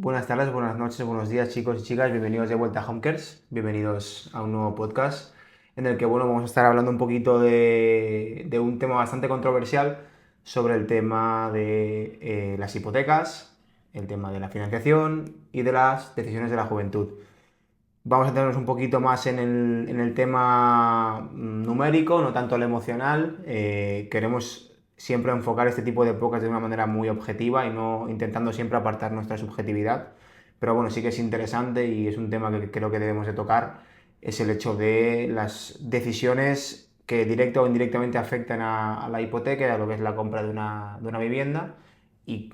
Buenas tardes, buenas noches, buenos días chicos y chicas, bienvenidos de vuelta a Homekers, bienvenidos a un nuevo podcast en el que vamos a estar hablando un poquito de un tema bastante controversial sobre el tema de las hipotecas, el tema de la financiación y de las decisiones de la juventud. Vamos a tenernos un poquito más en el tema numérico, no tanto el emocional. Queremos siempre enfocar este tipo de podcasts de una manera muy objetiva y no intentando siempre apartar nuestra subjetividad. Pero bueno, sí que es interesante y es un tema que creo que debemos de tocar, es el hecho de las decisiones que directa o indirectamente afectan a la hipoteca y a lo que es la compra de una vivienda y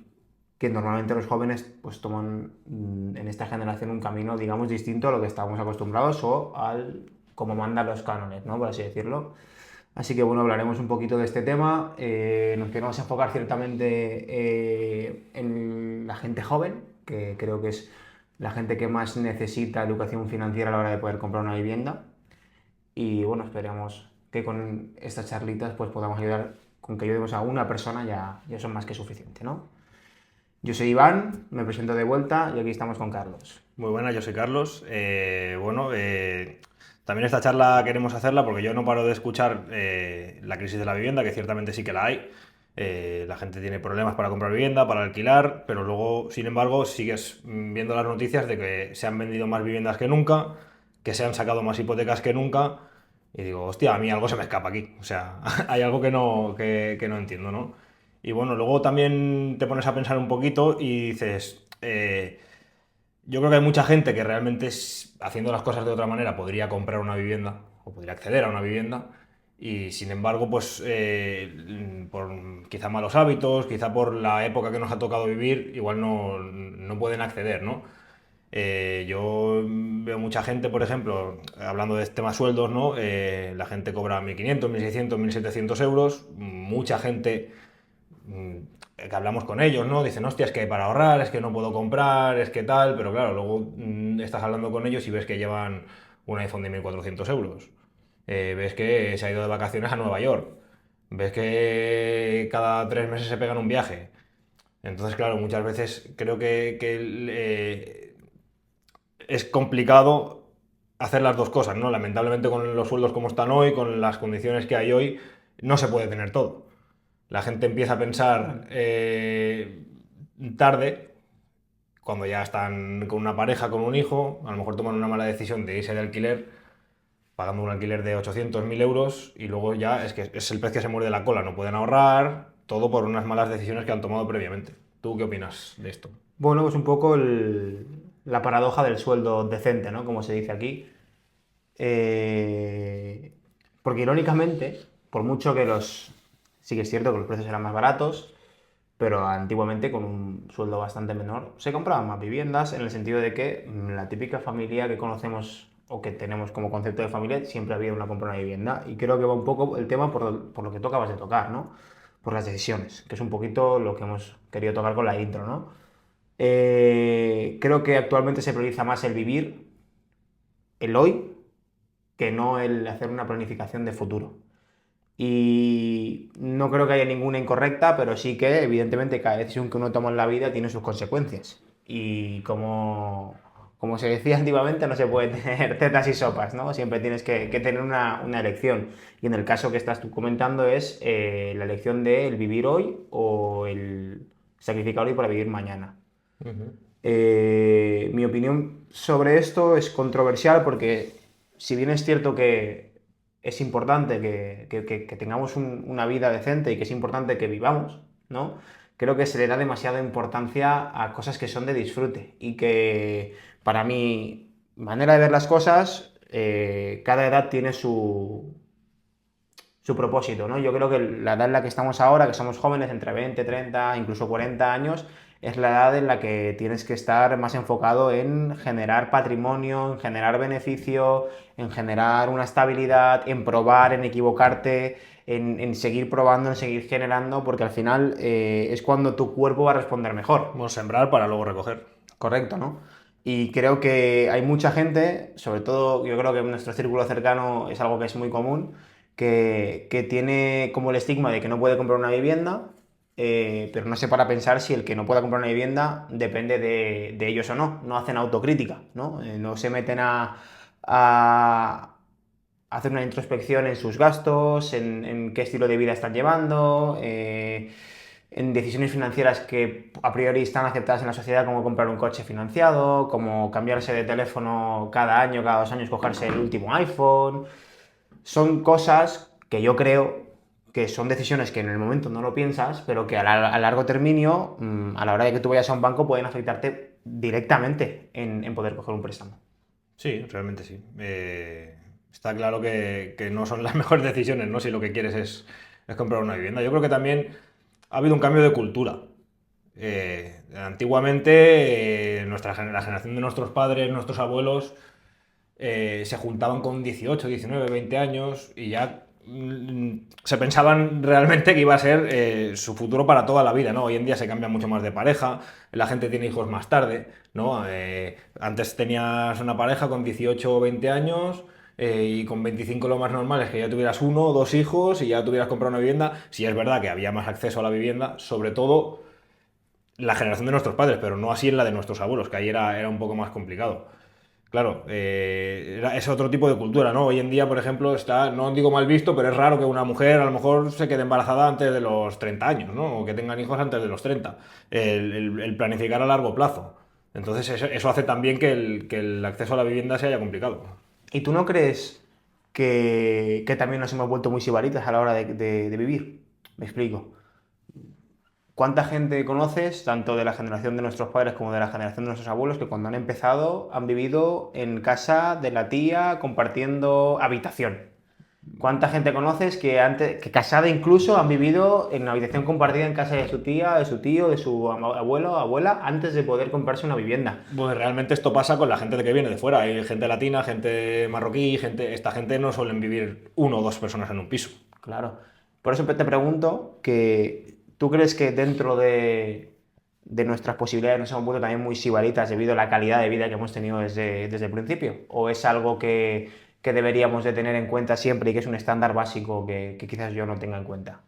que normalmente los jóvenes pues toman en esta generación un camino, digamos, distinto a lo que estábamos acostumbrados o al como mandan los cánones, ¿no? Por así decirlo. Así que bueno, hablaremos un poquito de este tema. Nos queremos enfocar ciertamente en la gente joven, que creo que es la gente que más necesita educación financiera a la hora de poder comprar una vivienda. Y bueno, esperamos que con estas charlitas pues podamos ayudar, con que ayudemos a una persona ya son más que suficiente, ¿no? Yo soy Iván, me presento de vuelta y aquí estamos con Carlos. Muy buena, yo soy Carlos. También esta charla queremos hacerla porque yo no paro de escuchar la crisis de la vivienda, que ciertamente sí que la hay. La gente tiene problemas para comprar vivienda, para alquilar, pero luego, sin embargo, sigues viendo las noticias de que se han vendido más viviendas que nunca, que se han sacado más hipotecas que nunca. Y digo, hostia, a mí algo se me escapa aquí. O sea, hay algo que no entiendo, ¿no? Y bueno, luego también te pones a pensar un poquito y dices, yo creo que hay mucha gente que realmente, haciendo las cosas de otra manera, podría comprar una vivienda o podría acceder a una vivienda y sin embargo, pues por quizá malos hábitos, quizá por la época que nos ha tocado vivir, igual no pueden acceder, ¿no? Yo veo mucha gente, por ejemplo, hablando de temas sueldos, ¿no? La gente cobra 1.500, 1.600, 1.700 euros, mucha gente que hablamos con ellos, ¿no? Dicen, hostia, es que para ahorrar, es que no puedo comprar, es que tal, pero claro, luego estás hablando con ellos y ves que llevan un iPhone de 1.400 euros. Ves que se ha ido de vacaciones a Nueva York. Ves que cada 3 meses se pegan un viaje. Entonces, claro, muchas veces creo que es complicado hacer las dos cosas, ¿no? Lamentablemente con los sueldos como están hoy, con las condiciones que hay hoy, no se puede tener todo. La gente empieza a pensar tarde, cuando ya están con una pareja, con un hijo, a lo mejor toman una mala decisión de irse de alquiler, pagando un alquiler de 800, 1000 euros, y luego ya es que es el pez que se muerde la cola, no pueden ahorrar, todo por unas malas decisiones que han tomado previamente. ¿Tú qué opinas de esto? Bueno, pues un poco la paradoja del sueldo decente, ¿no? Como se dice aquí. Eh, Porque irónicamente, por mucho que sí que es cierto que los precios eran más baratos, pero antiguamente con un sueldo bastante menor se compraban más viviendas en el sentido de que la típica familia que conocemos o que tenemos como concepto de familia siempre había una compra de una vivienda y creo que va un poco el tema por lo que tú acabas de tocar, ¿no? Por las decisiones, que es un poquito lo que hemos querido tocar con la intro, ¿no? Creo que actualmente se prioriza más el vivir, el hoy, que no el hacer una planificación de futuro. Y no creo que haya ninguna incorrecta, pero sí que evidentemente cada decisión que uno toma en la vida tiene sus consecuencias. Y como se decía antiguamente, no se puede tener tetas y sopas, ¿no? Siempre tienes que tener una elección. Y en el caso que estás tú comentando es la elección de el vivir hoy o el sacrificar hoy para vivir mañana. Ujú. Mi opinión sobre esto es controversial porque si bien es cierto que es importante que tengamos una vida decente y que es importante que vivamos, ¿no? Creo que se le da demasiada importancia a cosas que son de disfrute y que para mi manera de ver las cosas, cada edad tiene su propósito, ¿no? Yo creo que la edad en la que estamos ahora, que somos jóvenes, entre 20, 30, incluso 40 años, es la edad en la que tienes que estar más enfocado en generar patrimonio, en generar beneficio, en generar una estabilidad, en probar, en equivocarte, en seguir probando, en seguir generando, porque al final es cuando tu cuerpo va a responder mejor. Vamos a sembrar para luego recoger. Correcto, ¿no? Y creo que hay mucha gente, sobre todo yo creo que en nuestro círculo cercano es algo que es muy común, que tiene como el estigma de que no puede comprar una vivienda pero no se para a pensar si el que no pueda comprar una vivienda depende de ellos o no. No hacen autocrítica, ¿no? No se meten a hacer una introspección en sus gastos, en qué estilo de vida están llevando, en decisiones financieras que a priori están aceptadas en la sociedad, como comprar un coche financiado, como cambiarse de teléfono cada año, cada 2 años, cogerse el último iPhone. Son cosas que yo creo que son decisiones que en el momento no lo piensas, pero que a largo término, a la hora de que tú vayas a un banco, pueden afectarte directamente en poder coger un préstamo. Sí, realmente sí. Está claro que no son las mejores decisiones, ¿no? Si lo que quieres es comprar una vivienda. Yo creo que también ha habido un cambio de cultura. Antiguamente, la generación de nuestros padres, nuestros abuelos, se juntaban con 18, 19, 20 años y ya se pensaban realmente que iba a ser su futuro para toda la vida, ¿no? Hoy en día se cambia mucho más de pareja, la gente tiene hijos más tarde, ¿no? Antes tenías una pareja con 18 o 20 años y con 25 lo más normal es que ya tuvieras uno o dos hijos y ya tuvieras comprado una vivienda. Sí es verdad que había más acceso a la vivienda, sobre todo la generación de nuestros padres, pero no así en la de nuestros abuelos, que ahí era un poco más complicado. Claro, es otro tipo de cultura, ¿no? Hoy en día, por ejemplo, está, no digo mal visto, pero es raro que una mujer a lo mejor se quede embarazada antes de los 30 años, ¿no? O que tengan hijos antes de los 30. El planificar a largo plazo. Entonces, eso hace también que el acceso a la vivienda se haya complicado. ¿Y tú no crees que también nos hemos vuelto muy sibaritas a la hora de vivir? Me explico. ¿Cuánta gente conoces, tanto de la generación de nuestros padres como de la generación de nuestros abuelos, que cuando han empezado han vivido en casa de la tía compartiendo habitación? ¿Cuánta gente conoces que antes, que casada incluso, han vivido en una habitación compartida en casa de su tía, de su tío, de su abuelo o abuela, antes de poder comprarse una vivienda? Pues realmente esto pasa con la gente que viene de fuera. Hay gente latina, gente marroquí, esta gente no suelen vivir uno o dos personas en un piso. Claro. Por eso te pregunto que tú crees que dentro de nuestras posibilidades nos hemos vuelto también muy sibaritas debido a la calidad de vida que hemos tenido desde el principio. ¿O es algo que deberíamos de tener en cuenta siempre y que es un estándar básico que quizás yo no tenga en cuenta?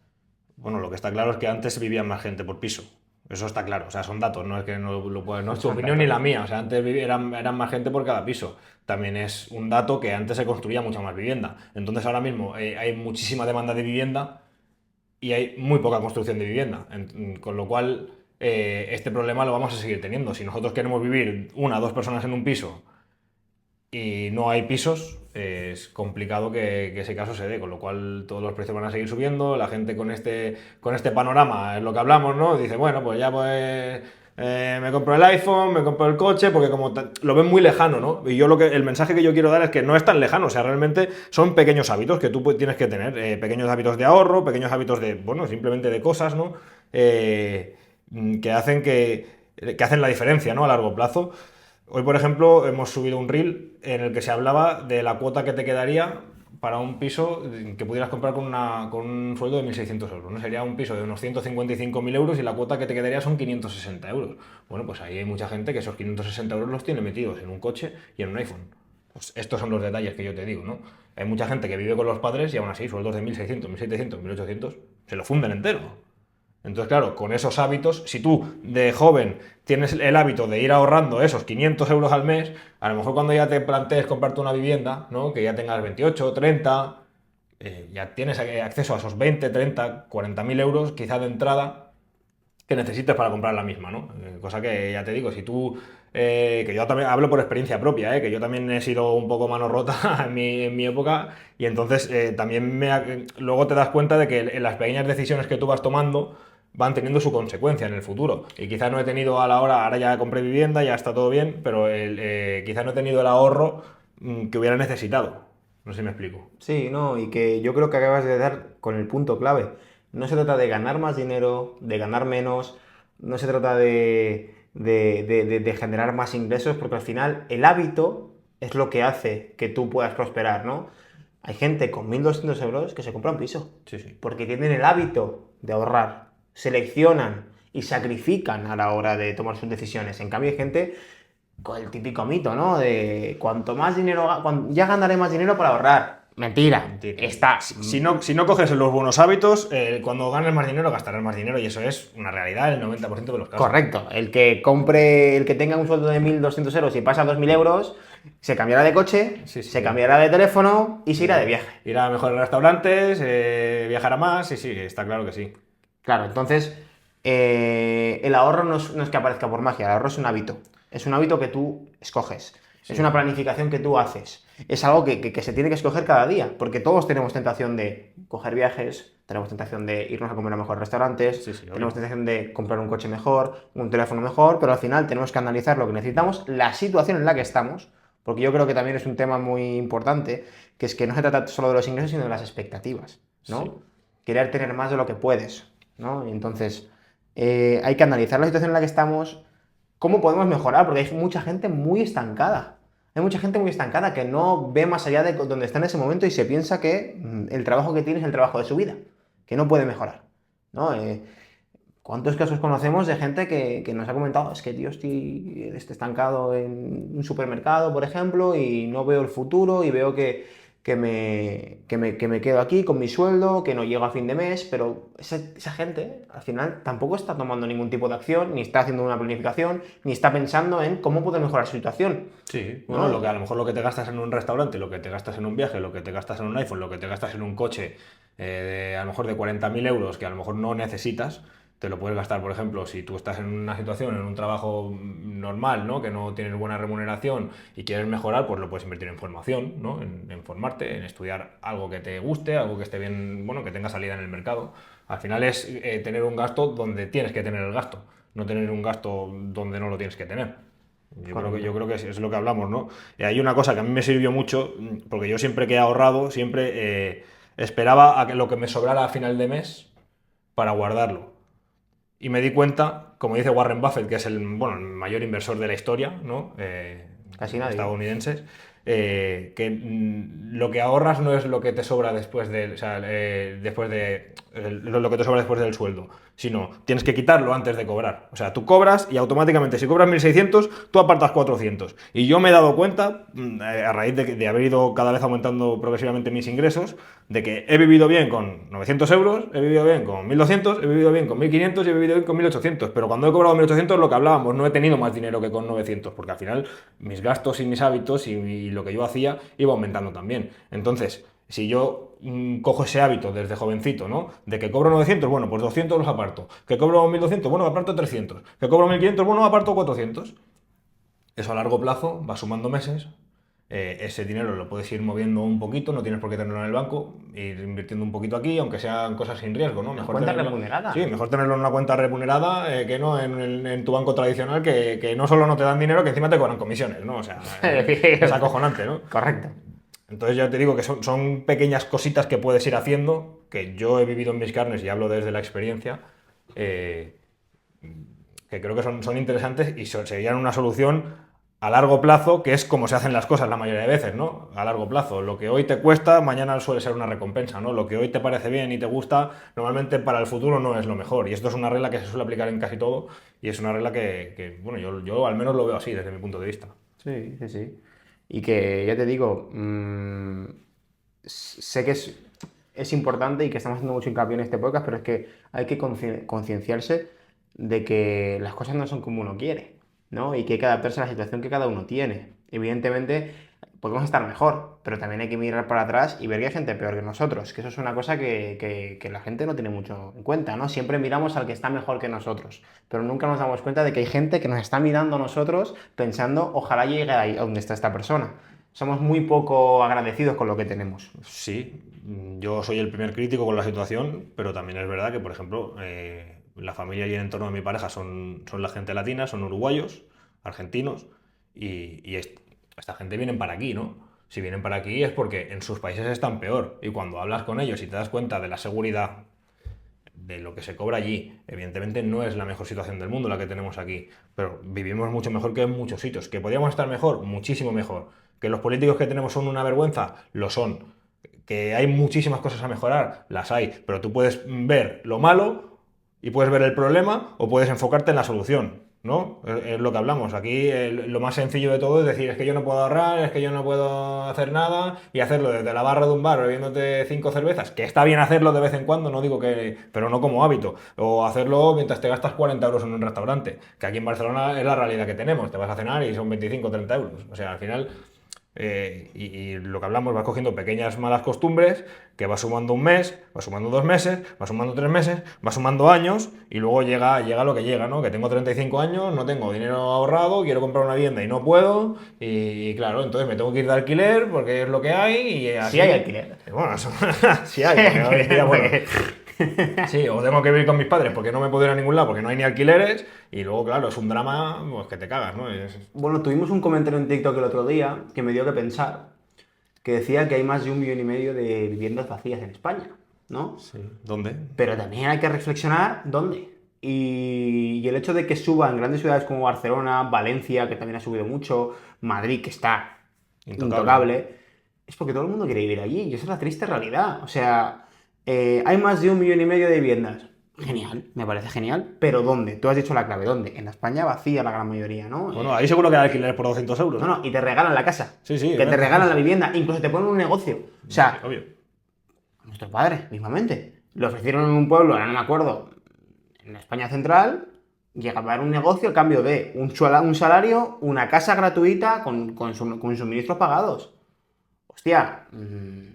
Bueno, lo que está claro es que antes vivía más gente por piso. Eso está claro, o sea, son datos, no es que no es tu Son opinión ni datos. la mía, o sea, antes eran más gente por cada piso. También es un dato que antes se construía mucha más vivienda. Entonces ahora mismo hay muchísima demanda de vivienda y hay muy poca construcción de vivienda. Con lo cual, este problema lo vamos a seguir teniendo. Si nosotros queremos vivir una o dos personas en un piso y no hay pisos, es complicado que ese caso se dé, con lo cual todos los precios van a seguir subiendo, la gente con este panorama, es lo que hablamos, ¿no? Dice, bueno, pues ya pues me compro el iPhone, me compro el coche, porque como lo ven muy lejano, ¿no? Y yo el mensaje que yo quiero dar es que no es tan lejano, o sea, realmente son pequeños hábitos que tú tienes que tener, pequeños hábitos de ahorro, pequeños hábitos de, bueno, simplemente de cosas, ¿no? Que hacen que hacen la diferencia, ¿no? A largo plazo. Hoy, por ejemplo, hemos subido un reel en el que se hablaba de la cuota que te quedaría para un piso que pudieras comprar con un sueldo de 1.600 euros, ¿no? Sería un piso de unos 155.000 euros y la cuota que te quedaría son 560 euros. Bueno, pues ahí hay mucha gente que esos 560 euros los tiene metidos en un coche y en un iPhone. Pues estos son los detalles que yo te digo, ¿no? Hay mucha gente que vive con los padres y aún así sueldos de 1.600, 1.700, 1.800 se lo funden entero. Entonces, claro, con esos hábitos, si tú de joven tienes el hábito de ir ahorrando esos 500 euros al mes, a lo mejor cuando ya te plantees comprarte una vivienda, ¿no? Que ya tengas 28, 30, ya tienes acceso a esos 20, 30, 40.000 euros quizá de entrada que necesites para comprar la misma, ¿no? Cosa que ya te digo, si tú, que yo también hablo por experiencia propia, que yo también he sido un poco mano rota en mi época y entonces también luego te das cuenta de que en las pequeñas decisiones que tú vas tomando van teniendo su consecuencia en el futuro. Y quizás no he tenido a la hora, ahora ya compré vivienda, ya está todo bien, pero quizás no he tenido el ahorro que hubiera necesitado. No sé si me explico. Sí, no, y que yo creo que acabas de dar con el punto clave. No se trata de ganar más dinero, de ganar menos, no se trata de generar más ingresos, porque al final el hábito es lo que hace que tú puedas prosperar, ¿no? Hay gente con 1.200 euros que se compra un piso, Sí, sí. porque tienen el hábito de ahorrar, seleccionan y sacrifican a la hora de tomar sus decisiones. En cambio, hay gente con el típico mito, ¿no? De cuanto más dinero, ya ganaré más dinero para ahorrar. Mentira. Mentira. Está... Si no coges los buenos hábitos, cuando ganes más dinero, gastarás más dinero y eso es una realidad en el 90% de los casos. Correcto. El que tenga un sueldo de 1.200 euros y pasa a 2.000 euros, se cambiará de coche, Sí. se cambiará de teléfono y se irá de viaje. Irá a mejores restaurantes, viajará más, sí, está claro que sí. Claro, entonces el ahorro no es que aparezca por magia, el ahorro es un hábito. Es un hábito que tú escoges. Sí. Es una planificación que tú haces. Es algo que se tiene que escoger cada día, porque todos tenemos tentación de coger viajes, tenemos tentación de irnos a comer a mejores restaurantes, Sí, obvio. tenemos tentación de comprar un coche mejor, un teléfono mejor, pero al final tenemos que analizar lo que necesitamos, la situación en la que estamos, porque yo creo que también es un tema muy importante, que es que no se trata solo de los ingresos, sino de las expectativas, ¿no? Sí. Querer tener más de lo que puedes, ¿no? Y entonces, hay que analizar la situación en la que estamos, cómo podemos mejorar, porque hay mucha gente muy estancada. Hay mucha gente muy estancada que no ve más allá de donde está en ese momento y se piensa que el trabajo que tiene es el trabajo de su vida, que no puede mejorar, ¿no? ¿Cuántos casos conocemos de gente que nos ha comentado, es que tío, estoy estancado en un supermercado, por ejemplo, y no veo el futuro y veo que me quedo aquí con mi sueldo, que no llego a fin de mes, pero esa gente al final tampoco está tomando ningún tipo de acción, ni está haciendo una planificación, ni está pensando en cómo poder mejorar su situación. Sí, ¿no? bueno, a lo mejor lo que te gastas en un restaurante, lo que te gastas en un viaje, lo que te gastas en un iPhone, lo que te gastas en un coche, a lo mejor de 40.000 euros que a lo mejor no necesitas, te lo puedes gastar, por ejemplo, si tú estás en una situación, en un trabajo normal, ¿no? Que no tienes buena remuneración y quieres mejorar, pues lo puedes invertir en formación, ¿no? En formarte, en estudiar algo que te guste, algo que esté bien, bueno, que tenga salida en el mercado. Al final es tener un gasto donde tienes que tener el gasto, no tener un gasto donde no lo tienes que tener. Yo creo que es lo que hablamos, ¿no? Hay una cosa que a mí me sirvió mucho, porque yo siempre que he ahorrado, siempre esperaba a que lo que me sobrara a final de mes para guardarlo. Y me di cuenta, como dice Warren Buffett, que es el mayor inversor de la historia, ¿no? Casi nadie. Estadounidenses, que lo que ahorras no es lo que te sobra después de, o sea, lo que te sobra después del sueldo, sino tienes que quitarlo antes de cobrar. O sea, tú cobras y automáticamente, si cobras 1.600, tú apartas 400. Y yo me he dado cuenta, a raíz de haber ido cada vez aumentando progresivamente mis ingresos, de que he vivido bien con 900 euros, he vivido bien con 1.200, he vivido bien con 1.500 y he vivido bien con 1.800. Pero cuando he cobrado 1.800, lo que hablábamos, no he tenido más dinero que con 900, porque al final mis gastos y mis hábitos y lo que yo hacía iba aumentando también. Entonces, si yo cojo ese hábito desde jovencito, ¿no? De que cobro 900, bueno, pues 200 los aparto. Que cobro 1.200, bueno, aparto 300. Que cobro 1.500, bueno, aparto 400. Eso a largo plazo va sumando meses. Ese dinero lo puedes ir moviendo un poquito, no tienes por qué tenerlo en el banco, ir invirtiendo un poquito aquí, aunque sean cosas sin riesgo, ¿no? Mejor cuenta remunerada. Sí, mejor tenerlo en una cuenta remunerada que no en tu banco tradicional, que no solo no te dan dinero, que encima te cobran comisiones, ¿no? O sea, es acojonante, ¿no? Correcto. Entonces ya te digo que son pequeñas cositas que puedes ir haciendo, que yo he vivido en mis carnes y hablo desde la experiencia, que creo que son interesantes y serían una solución a largo plazo, que es como se hacen las cosas la mayoría de veces, ¿no? A largo plazo. Lo que hoy te cuesta, mañana suele ser una recompensa, ¿no? Lo que hoy te parece bien y te gusta, normalmente para el futuro no es lo mejor. Y esto es una regla que se suele aplicar en casi todo y es una regla bueno, yo al menos lo veo así desde mi punto de vista. Sí. Y que, ya te digo, sé que es importante y que estamos haciendo mucho hincapié en este podcast, pero es que hay que concienciarse de que las cosas no son como uno quiere, ¿no? Y que hay que adaptarse a la situación que cada uno tiene. Evidentemente, podemos estar mejor, pero también hay que mirar para atrás y ver que hay gente peor que nosotros, que eso es una cosa que la gente no tiene mucho en cuenta, ¿no? Siempre miramos al que está mejor que nosotros, pero nunca nos damos cuenta de que hay gente que nos está mirando a nosotros pensando, ojalá llegue ahí a donde está esta persona. Somos muy poco agradecidos con lo que tenemos. Sí, yo soy el primer crítico con la situación, pero también es verdad que, por ejemplo, la familia y el entorno de mi pareja son la gente latina, son uruguayos, argentinos, y esta gente vienen para aquí, ¿no? Si vienen para aquí es porque en sus países están peor, y cuando hablas con ellos y te das cuenta de la seguridad, de lo que se cobra allí, evidentemente no es la mejor situación del mundo la que tenemos aquí, pero vivimos mucho mejor que en muchos sitios. ¿Que podríamos estar mejor? Muchísimo mejor. ¿Que los políticos que tenemos son una vergüenza? Lo son. ¿Que hay muchísimas cosas a mejorar? Las hay, pero tú puedes ver lo malo y puedes ver el problema o puedes enfocarte en la solución. ¿no? Es lo que hablamos. Aquí lo más sencillo de todo es decir, es que yo no puedo ahorrar, es que yo no puedo hacer nada, y hacerlo desde la barra de un bar bebiéndote 5 cervezas, que está bien hacerlo de vez en cuando, no digo que, pero no como hábito, o hacerlo mientras te gastas 40 euros en un restaurante, que aquí en Barcelona es la realidad que tenemos, te vas a cenar y son 25 o 30 euros. O sea, al final... y lo que hablamos, vas cogiendo pequeñas malas costumbres que vas sumando un mes, vas sumando 2 meses, vas sumando 3 meses, vas sumando años y luego llega lo que llega, ¿no? Que tengo 35 años, no tengo dinero ahorrado, quiero comprar una vivienda y no puedo y claro, entonces me tengo que ir de alquiler porque es lo que hay y Sí así... hay alquiler. Bueno, eso, sí hay, porque hoy en día, bueno, sí, o tengo que vivir con mis padres porque no me puedo ir a ningún lado porque no hay ni alquileres y luego, claro, es un drama pues, que te cagas, ¿no? Bueno, tuvimos un comentario en TikTok el otro día que me dio que pensar, que decía que hay más de 1,5 millones de viviendas vacías en España, ¿no? Sí, ¿dónde? Pero también hay que reflexionar dónde. Y el hecho de que suba en grandes ciudades como Barcelona, Valencia, que también ha subido mucho, Madrid, que está intocable, es porque todo el mundo quiere vivir allí. Y esa es la triste realidad. O sea, hay más de 1,5 millones de viviendas. Genial, me parece genial. Pero ¿dónde? Tú has dicho la clave, ¿dónde? En España vacía la gran mayoría, ¿no? Bueno, ahí seguro que hay alquiler por 200 euros. No, no, y te regalan la casa. Sí, sí, Que te regalan la vivienda. Incluso te ponen un negocio. O sea, obvio. nuestros padres, mismamente. Lo ofrecieron en un pueblo, ahora no me acuerdo, en España central, llegaba a dar un negocio a cambio de un salario, una casa gratuita con suministros pagados. Hostia.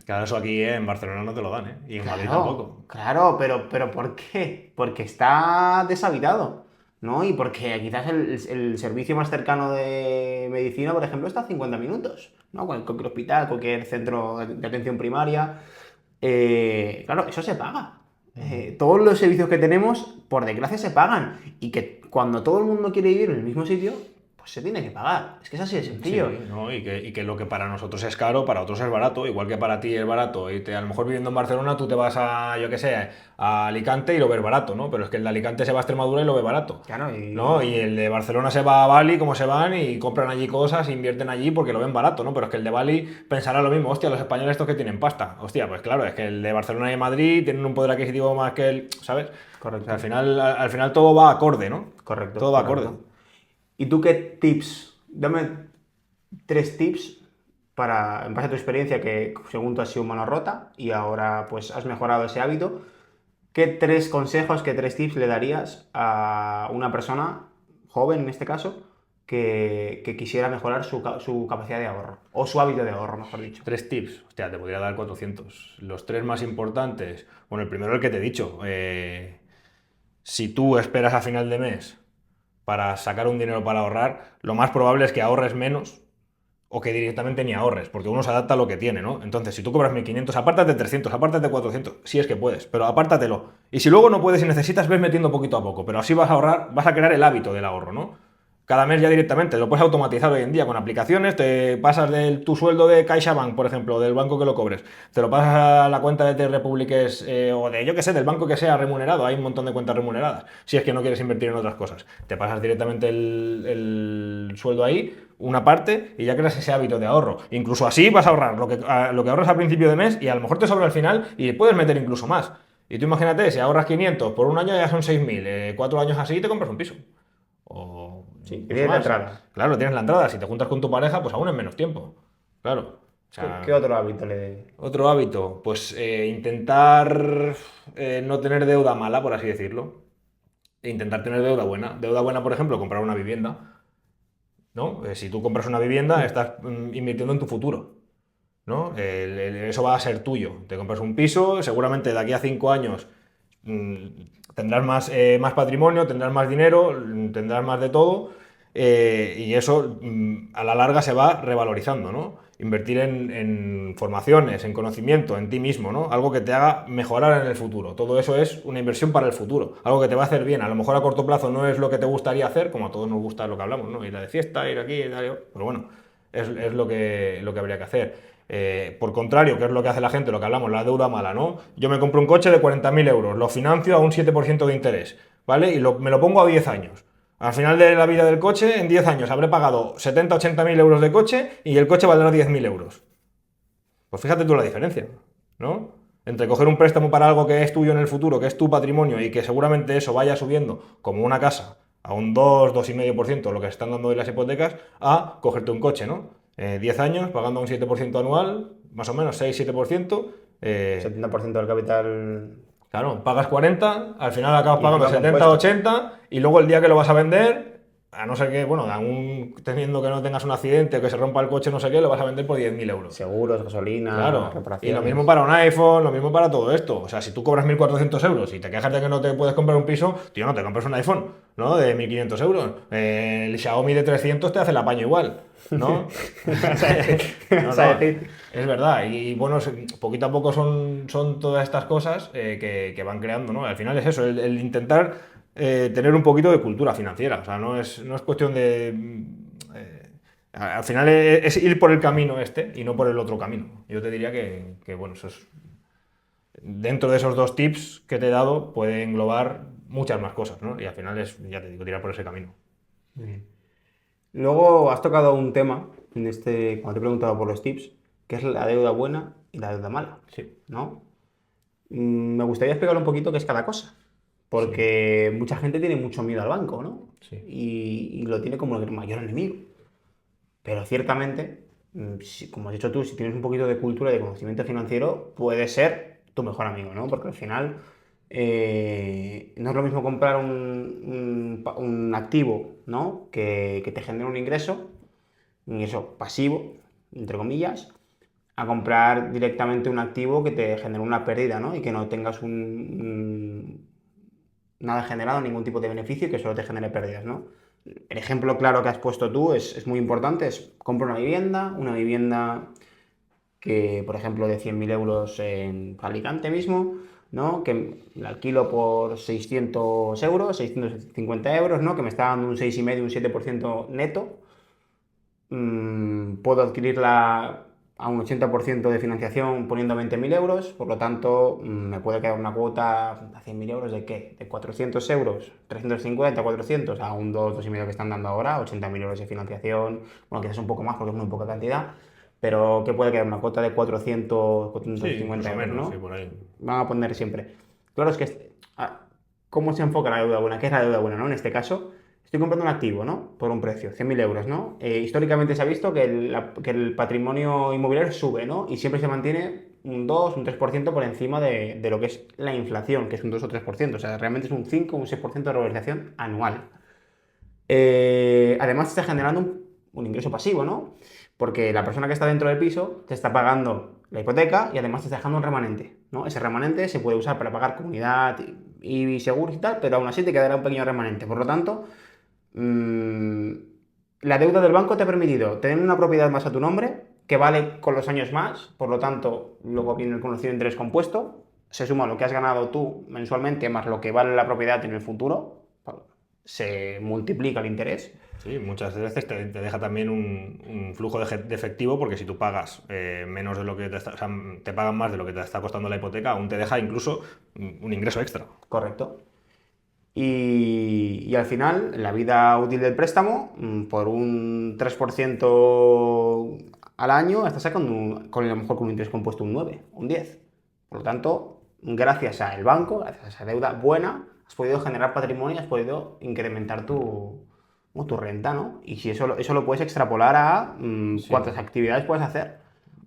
Claro, eso aquí en Barcelona no te lo dan, ¿eh? Y en Madrid tampoco. Claro, pero ¿por qué? Porque está deshabitado, ¿no? Y porque quizás el servicio más cercano de medicina, por ejemplo, está a 50 minutos, ¿no? Cualquier hospital, cualquier centro de atención primaria. Claro, eso se paga. Todos los servicios que tenemos, por desgracia, se pagan. Y que cuando todo el mundo quiere vivir en el mismo sitio, pues se tiene que pagar. Es que es así de sencillo. Sí, ¿no? Y que lo que para nosotros es caro, para otros es barato, igual que para ti es barato. A lo mejor viviendo en Barcelona tú te vas a, yo qué sé, a Alicante y lo ves barato, ¿no? Pero es que el de Alicante se va a Extremadura y lo ve barato. Claro, ¿no? Y el de Barcelona se va a Bali, como se van, y compran allí cosas, invierten allí porque lo ven barato, ¿no? Pero es que el de Bali pensará lo mismo, hostia, los españoles estos que tienen pasta. Hostia, pues claro, es que el de Barcelona y Madrid tienen un poder adquisitivo más que el, ¿sabes? Correcto. O sea, al final todo va acorde, ¿no? Correcto. Todo va correcto. acorde. ¿Y tú qué tips? Dame 3 tips para, en base a tu experiencia, que según tú has sido mano rota y ahora pues has mejorado ese hábito. ¿Qué 3 consejos, qué 3 tips le darías a una persona, joven en este caso, que quisiera mejorar su capacidad de ahorro? O su hábito de ahorro, mejor dicho. 3 tips, hostia, te podría dar 400. Los 3 más importantes, bueno, el primero el que te he dicho. Si tú esperas a final de mes para sacar un dinero para ahorrar, lo más probable es que ahorres menos o que directamente ni ahorres, porque uno se adapta a lo que tiene, ¿no? Entonces, si tú cobras 1.500, apártate 300, apártate 400, si es que puedes, pero apártatelo. Y si luego no puedes y necesitas, ves metiendo poquito a poco, pero así vas a ahorrar, vas a crear el hábito del ahorro, ¿no? Cada mes ya directamente, lo puedes automatizar hoy en día con aplicaciones, te pasas de tu sueldo de CaixaBank, por ejemplo, del banco que lo cobres, te lo pasas a la cuenta de T-Republiques o de, yo que sé, del banco que sea remunerado, hay un montón de cuentas remuneradas, si es que no quieres invertir en otras cosas. Te pasas directamente el sueldo ahí, una parte, y ya creas ese hábito de ahorro. Incluso así vas a ahorrar lo que ahorras al principio de mes y a lo mejor te sobra al final y puedes meter incluso más. Y tú imagínate, si ahorras 500 por un año ya son 6.000, 4 años así te compras un piso. O Sí, tienes la entrada. Claro, tienes la entrada. Si te juntas con tu pareja, pues aún en menos tiempo. Claro. O sea, ¿Qué otro hábito le...? otro hábito, pues intentar no tener deuda mala, por así decirlo. E intentar tener deuda buena. Deuda buena, por ejemplo, comprar una vivienda. ¿No? Si tú compras una vivienda, estás invirtiendo en tu futuro. ¿No? Eso va a ser tuyo. Te compras un piso, seguramente de aquí a 5 años tendrás más patrimonio, tendrás más dinero, tendrás más de todo, y eso a la larga se va revalorizando, ¿no? Invertir en formaciones, en conocimiento, en ti mismo, ¿no? Algo que te haga mejorar en el futuro. Todo eso es una inversión para el futuro, algo que te va a hacer bien. A lo mejor a corto plazo no es lo que te gustaría hacer, como a todos nos gusta lo que hablamos, ¿no? Ir de fiesta, ir aquí, pero bueno, es lo que habría que hacer. Por contrario, ¿qué es lo que hace la gente? Lo que hablamos, la deuda mala, ¿no? Yo me compro un coche de 40.000 euros, lo financio a un 7% de interés, ¿vale? Y me lo pongo a 10 años. Al final de la vida del coche, en 10 años habré pagado 70 80.000 euros de coche y el coche valdrá 10.000 euros. Pues fíjate tú la diferencia, ¿no? Entre coger un préstamo para algo que es tuyo en el futuro, que es tu patrimonio y que seguramente eso vaya subiendo, como una casa, a un 2,5%, lo que están dando hoy las hipotecas, a cogerte un coche, ¿no? 10 años pagando un 7% anual, más o menos 6-7%. 70% del capital. Claro, pagas 40, al final acabas Y pagando encima 70, compuesto. 80 y luego el día que lo vas a vender, a no ser que, bueno, aún teniendo que no tengas un accidente o que se rompa el coche, no sé qué, lo vas a vender por 10.000 euros. Seguros, gasolina, Claro, y lo mismo reparaciones. para un iPhone, lo mismo para todo esto. O sea, si tú cobras 1.400 euros y te quejas de que no te puedes comprar un piso, tío, no te compres un iPhone, ¿no? De 1.500 euros. El Xiaomi de 300 te hace el apaño igual, ¿no? No, Vas a no, decir. es verdad. Y bueno, poquito a poco son todas estas cosas que van creando, ¿no? Al final es eso, el intentar tener un poquito de cultura financiera. O sea, no es cuestión de... al final es ir por el camino este y no por el otro camino. Yo te diría que, bueno, eso es, dentro de esos dos tips que te he dado puede englobar muchas más cosas, ¿no? Y al final es, ya te digo, tirar por ese camino. Muy bien. Luego has tocado un tema cuando te he preguntado por los tips, que es la deuda buena y la deuda mala, Sí, ¿no? Me gustaría explicar un poquito qué es cada cosa, sí, porque mucha gente tiene mucho miedo al banco, ¿no? sí. Y lo tiene como el mayor enemigo. Pero ciertamente, como has dicho tú, si tienes un poquito de cultura y de conocimiento financiero, puede ser tu mejor amigo, ¿no? Porque al final no es lo mismo comprar un activo, ¿no? Que te genere un ingreso pasivo, entre comillas, a comprar directamente un activo que te genere una pérdida, ¿no? Y que no tengas nada generado, ningún tipo de beneficio y que solo te genere pérdidas, ¿no? El ejemplo claro que has puesto tú es muy importante, es compro una vivienda que, por ejemplo, de 100.000 euros en Alicante mismo, ¿no? Que la alquilo por 600 euros, 650 euros, ¿no? Que me está dando un 6,5, un 7% neto. Puedo adquirirla a un 80% de financiación poniendo 20.000 euros, por lo tanto, me puede quedar una cuota a 100.000 euros de ¿qué? De 400 euros, 350, 400, a un 2,5 que están dando ahora, 80.000 euros de financiación, bueno, quizás un poco más porque es muy poca cantidad, pero que puede quedar una cuota de 400, Sí, 450 incluso euros, menos, sí, ¿no? por ahí. Van a poner siempre. Claro, es que, ¿cómo se enfoca la deuda buena? ¿Qué es la deuda buena, no? En este caso, estoy comprando un activo, ¿no? Por un precio, 100.000 euros, ¿no? Históricamente se ha visto que el patrimonio inmobiliario sube, ¿no? Y siempre se mantiene un 2, un 3% por encima de lo que es la inflación, que es un 2 o 3%. O sea, realmente es un 5 o un 6% de revalorización anual. Además, está generando un ingreso pasivo, ¿no? Porque la persona que está dentro del piso te está pagando la hipoteca y además te está dejando un remanente, ¿no? Ese remanente se puede usar para pagar comunidad y seguros y tal, pero aún así te quedará un pequeño remanente. Por lo tanto, mm, la deuda del banco te ha permitido tener una propiedad más a tu nombre, que vale con los años más, por lo tanto, luego viene el conocido interés compuesto, se suma lo que has ganado tú mensualmente más lo que vale la propiedad en el futuro, se multiplica el interés. Sí, muchas veces te deja también un flujo de efectivo porque si tú pagas menos de lo que o sea, te pagan más de lo que te está costando la hipoteca, aún te deja incluso un ingreso extra. Correcto. Y al final, en la vida útil del préstamo, por un 3% al año, estás sacando, con a lo mejor con un interés compuesto un 9, un 10. Por lo tanto, gracias al banco, gracias a esa deuda buena, has podido generar patrimonio, has podido incrementar tu renta, ¿no? Y si eso lo puedes extrapolar a Sí. cuántas actividades puedes hacer.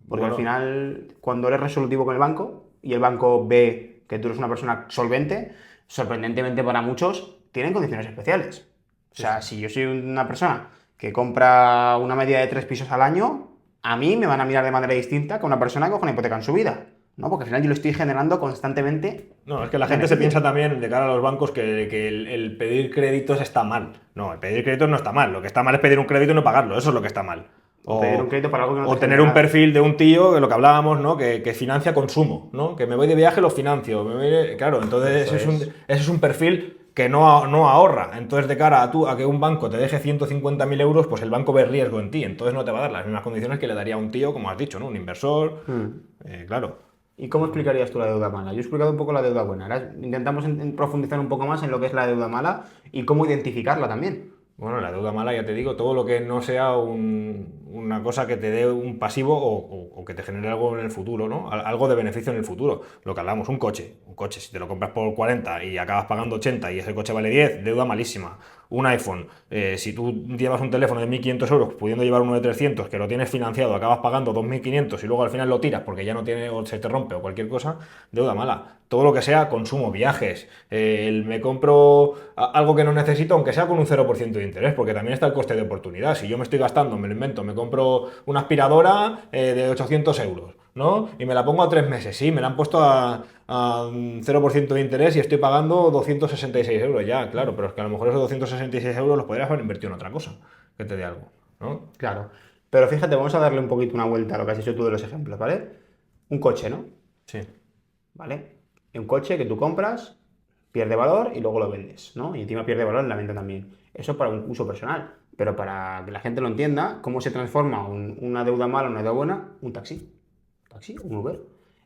Porque al Bueno, final, cuando eres resolutivo con el banco y el banco ve que tú eres una persona solvente, sorprendentemente para muchos, tienen condiciones especiales. O sí, sí. sea, si yo soy una persona que compra una media de 3 pisos al año, a mí me van a mirar de manera distinta que una persona que coge una hipoteca en su vida, ¿no? Porque al final yo lo estoy generando constantemente No, es que la gente se beneficio. piensa también de cara a los bancos que el pedir créditos está mal. No, el pedir créditos no está mal. Lo que está mal es pedir un crédito y no pagarlo. Eso es lo que está mal. O pedir un crédito para algo que no te O genera tener un nada. perfil de un tío, de lo que hablábamos, ¿no? Que financia consumo, ¿no? Que me voy de viaje, lo financio. Claro, entonces Eso ese es. es un perfil que no ahorra. Entonces, de cara a que un banco te deje 150.000 euros, pues el banco ve riesgo en ti. Entonces no te va a dar las mismas condiciones que le daría a un tío, como has dicho, ¿no? Un inversor. Hmm. Claro. ¿Y cómo explicarías tú la deuda mala? Yo he explicado un poco la deuda buena. Ahora intentamos profundizar un poco más en lo que es la deuda mala y cómo identificarla también. Bueno, la deuda mala, ya te digo, todo lo que no sea una cosa que te dé un pasivo o que te genere algo en el futuro, ¿no? Algo de beneficio en el futuro. Lo que hablamos, un coche, si te lo compras por 40 y acabas pagando 80 y ese coche vale 10, deuda malísima. un iPhone, si tú llevas un teléfono de 1.500 euros pudiendo llevar uno de 300 que lo tienes financiado, acabas pagando 2.500 y luego al final lo tiras porque ya no tiene o se te rompe o cualquier cosa, deuda mala. Todo lo que sea consumo, viajes, me compro algo que no necesito, aunque sea con un 0% de interés, porque también está el coste de oportunidad. Si yo me estoy gastando, me lo invento, me compro una aspiradora de 800 euros, ¿no? Y me la pongo a 3 meses, sí, me la han puesto a 0% de interés y estoy pagando 266 euros ya, claro, pero es que a lo mejor esos 266 euros los podrías haber invertido en otra cosa, que te dé algo, ¿no? Claro. Pero fíjate, vamos a darle un poquito una vuelta a lo que has dicho tú de los ejemplos, ¿vale? Un coche, ¿no? Sí. ¿Vale? Un coche que tú compras, pierde valor y luego lo vendes, ¿no? Y encima pierde valor en la venta también. Eso es para un uso personal. Pero para que la gente lo entienda, ¿cómo se transforma una deuda mala en una deuda buena? Un taxi. ¿Un taxi? Un Uber.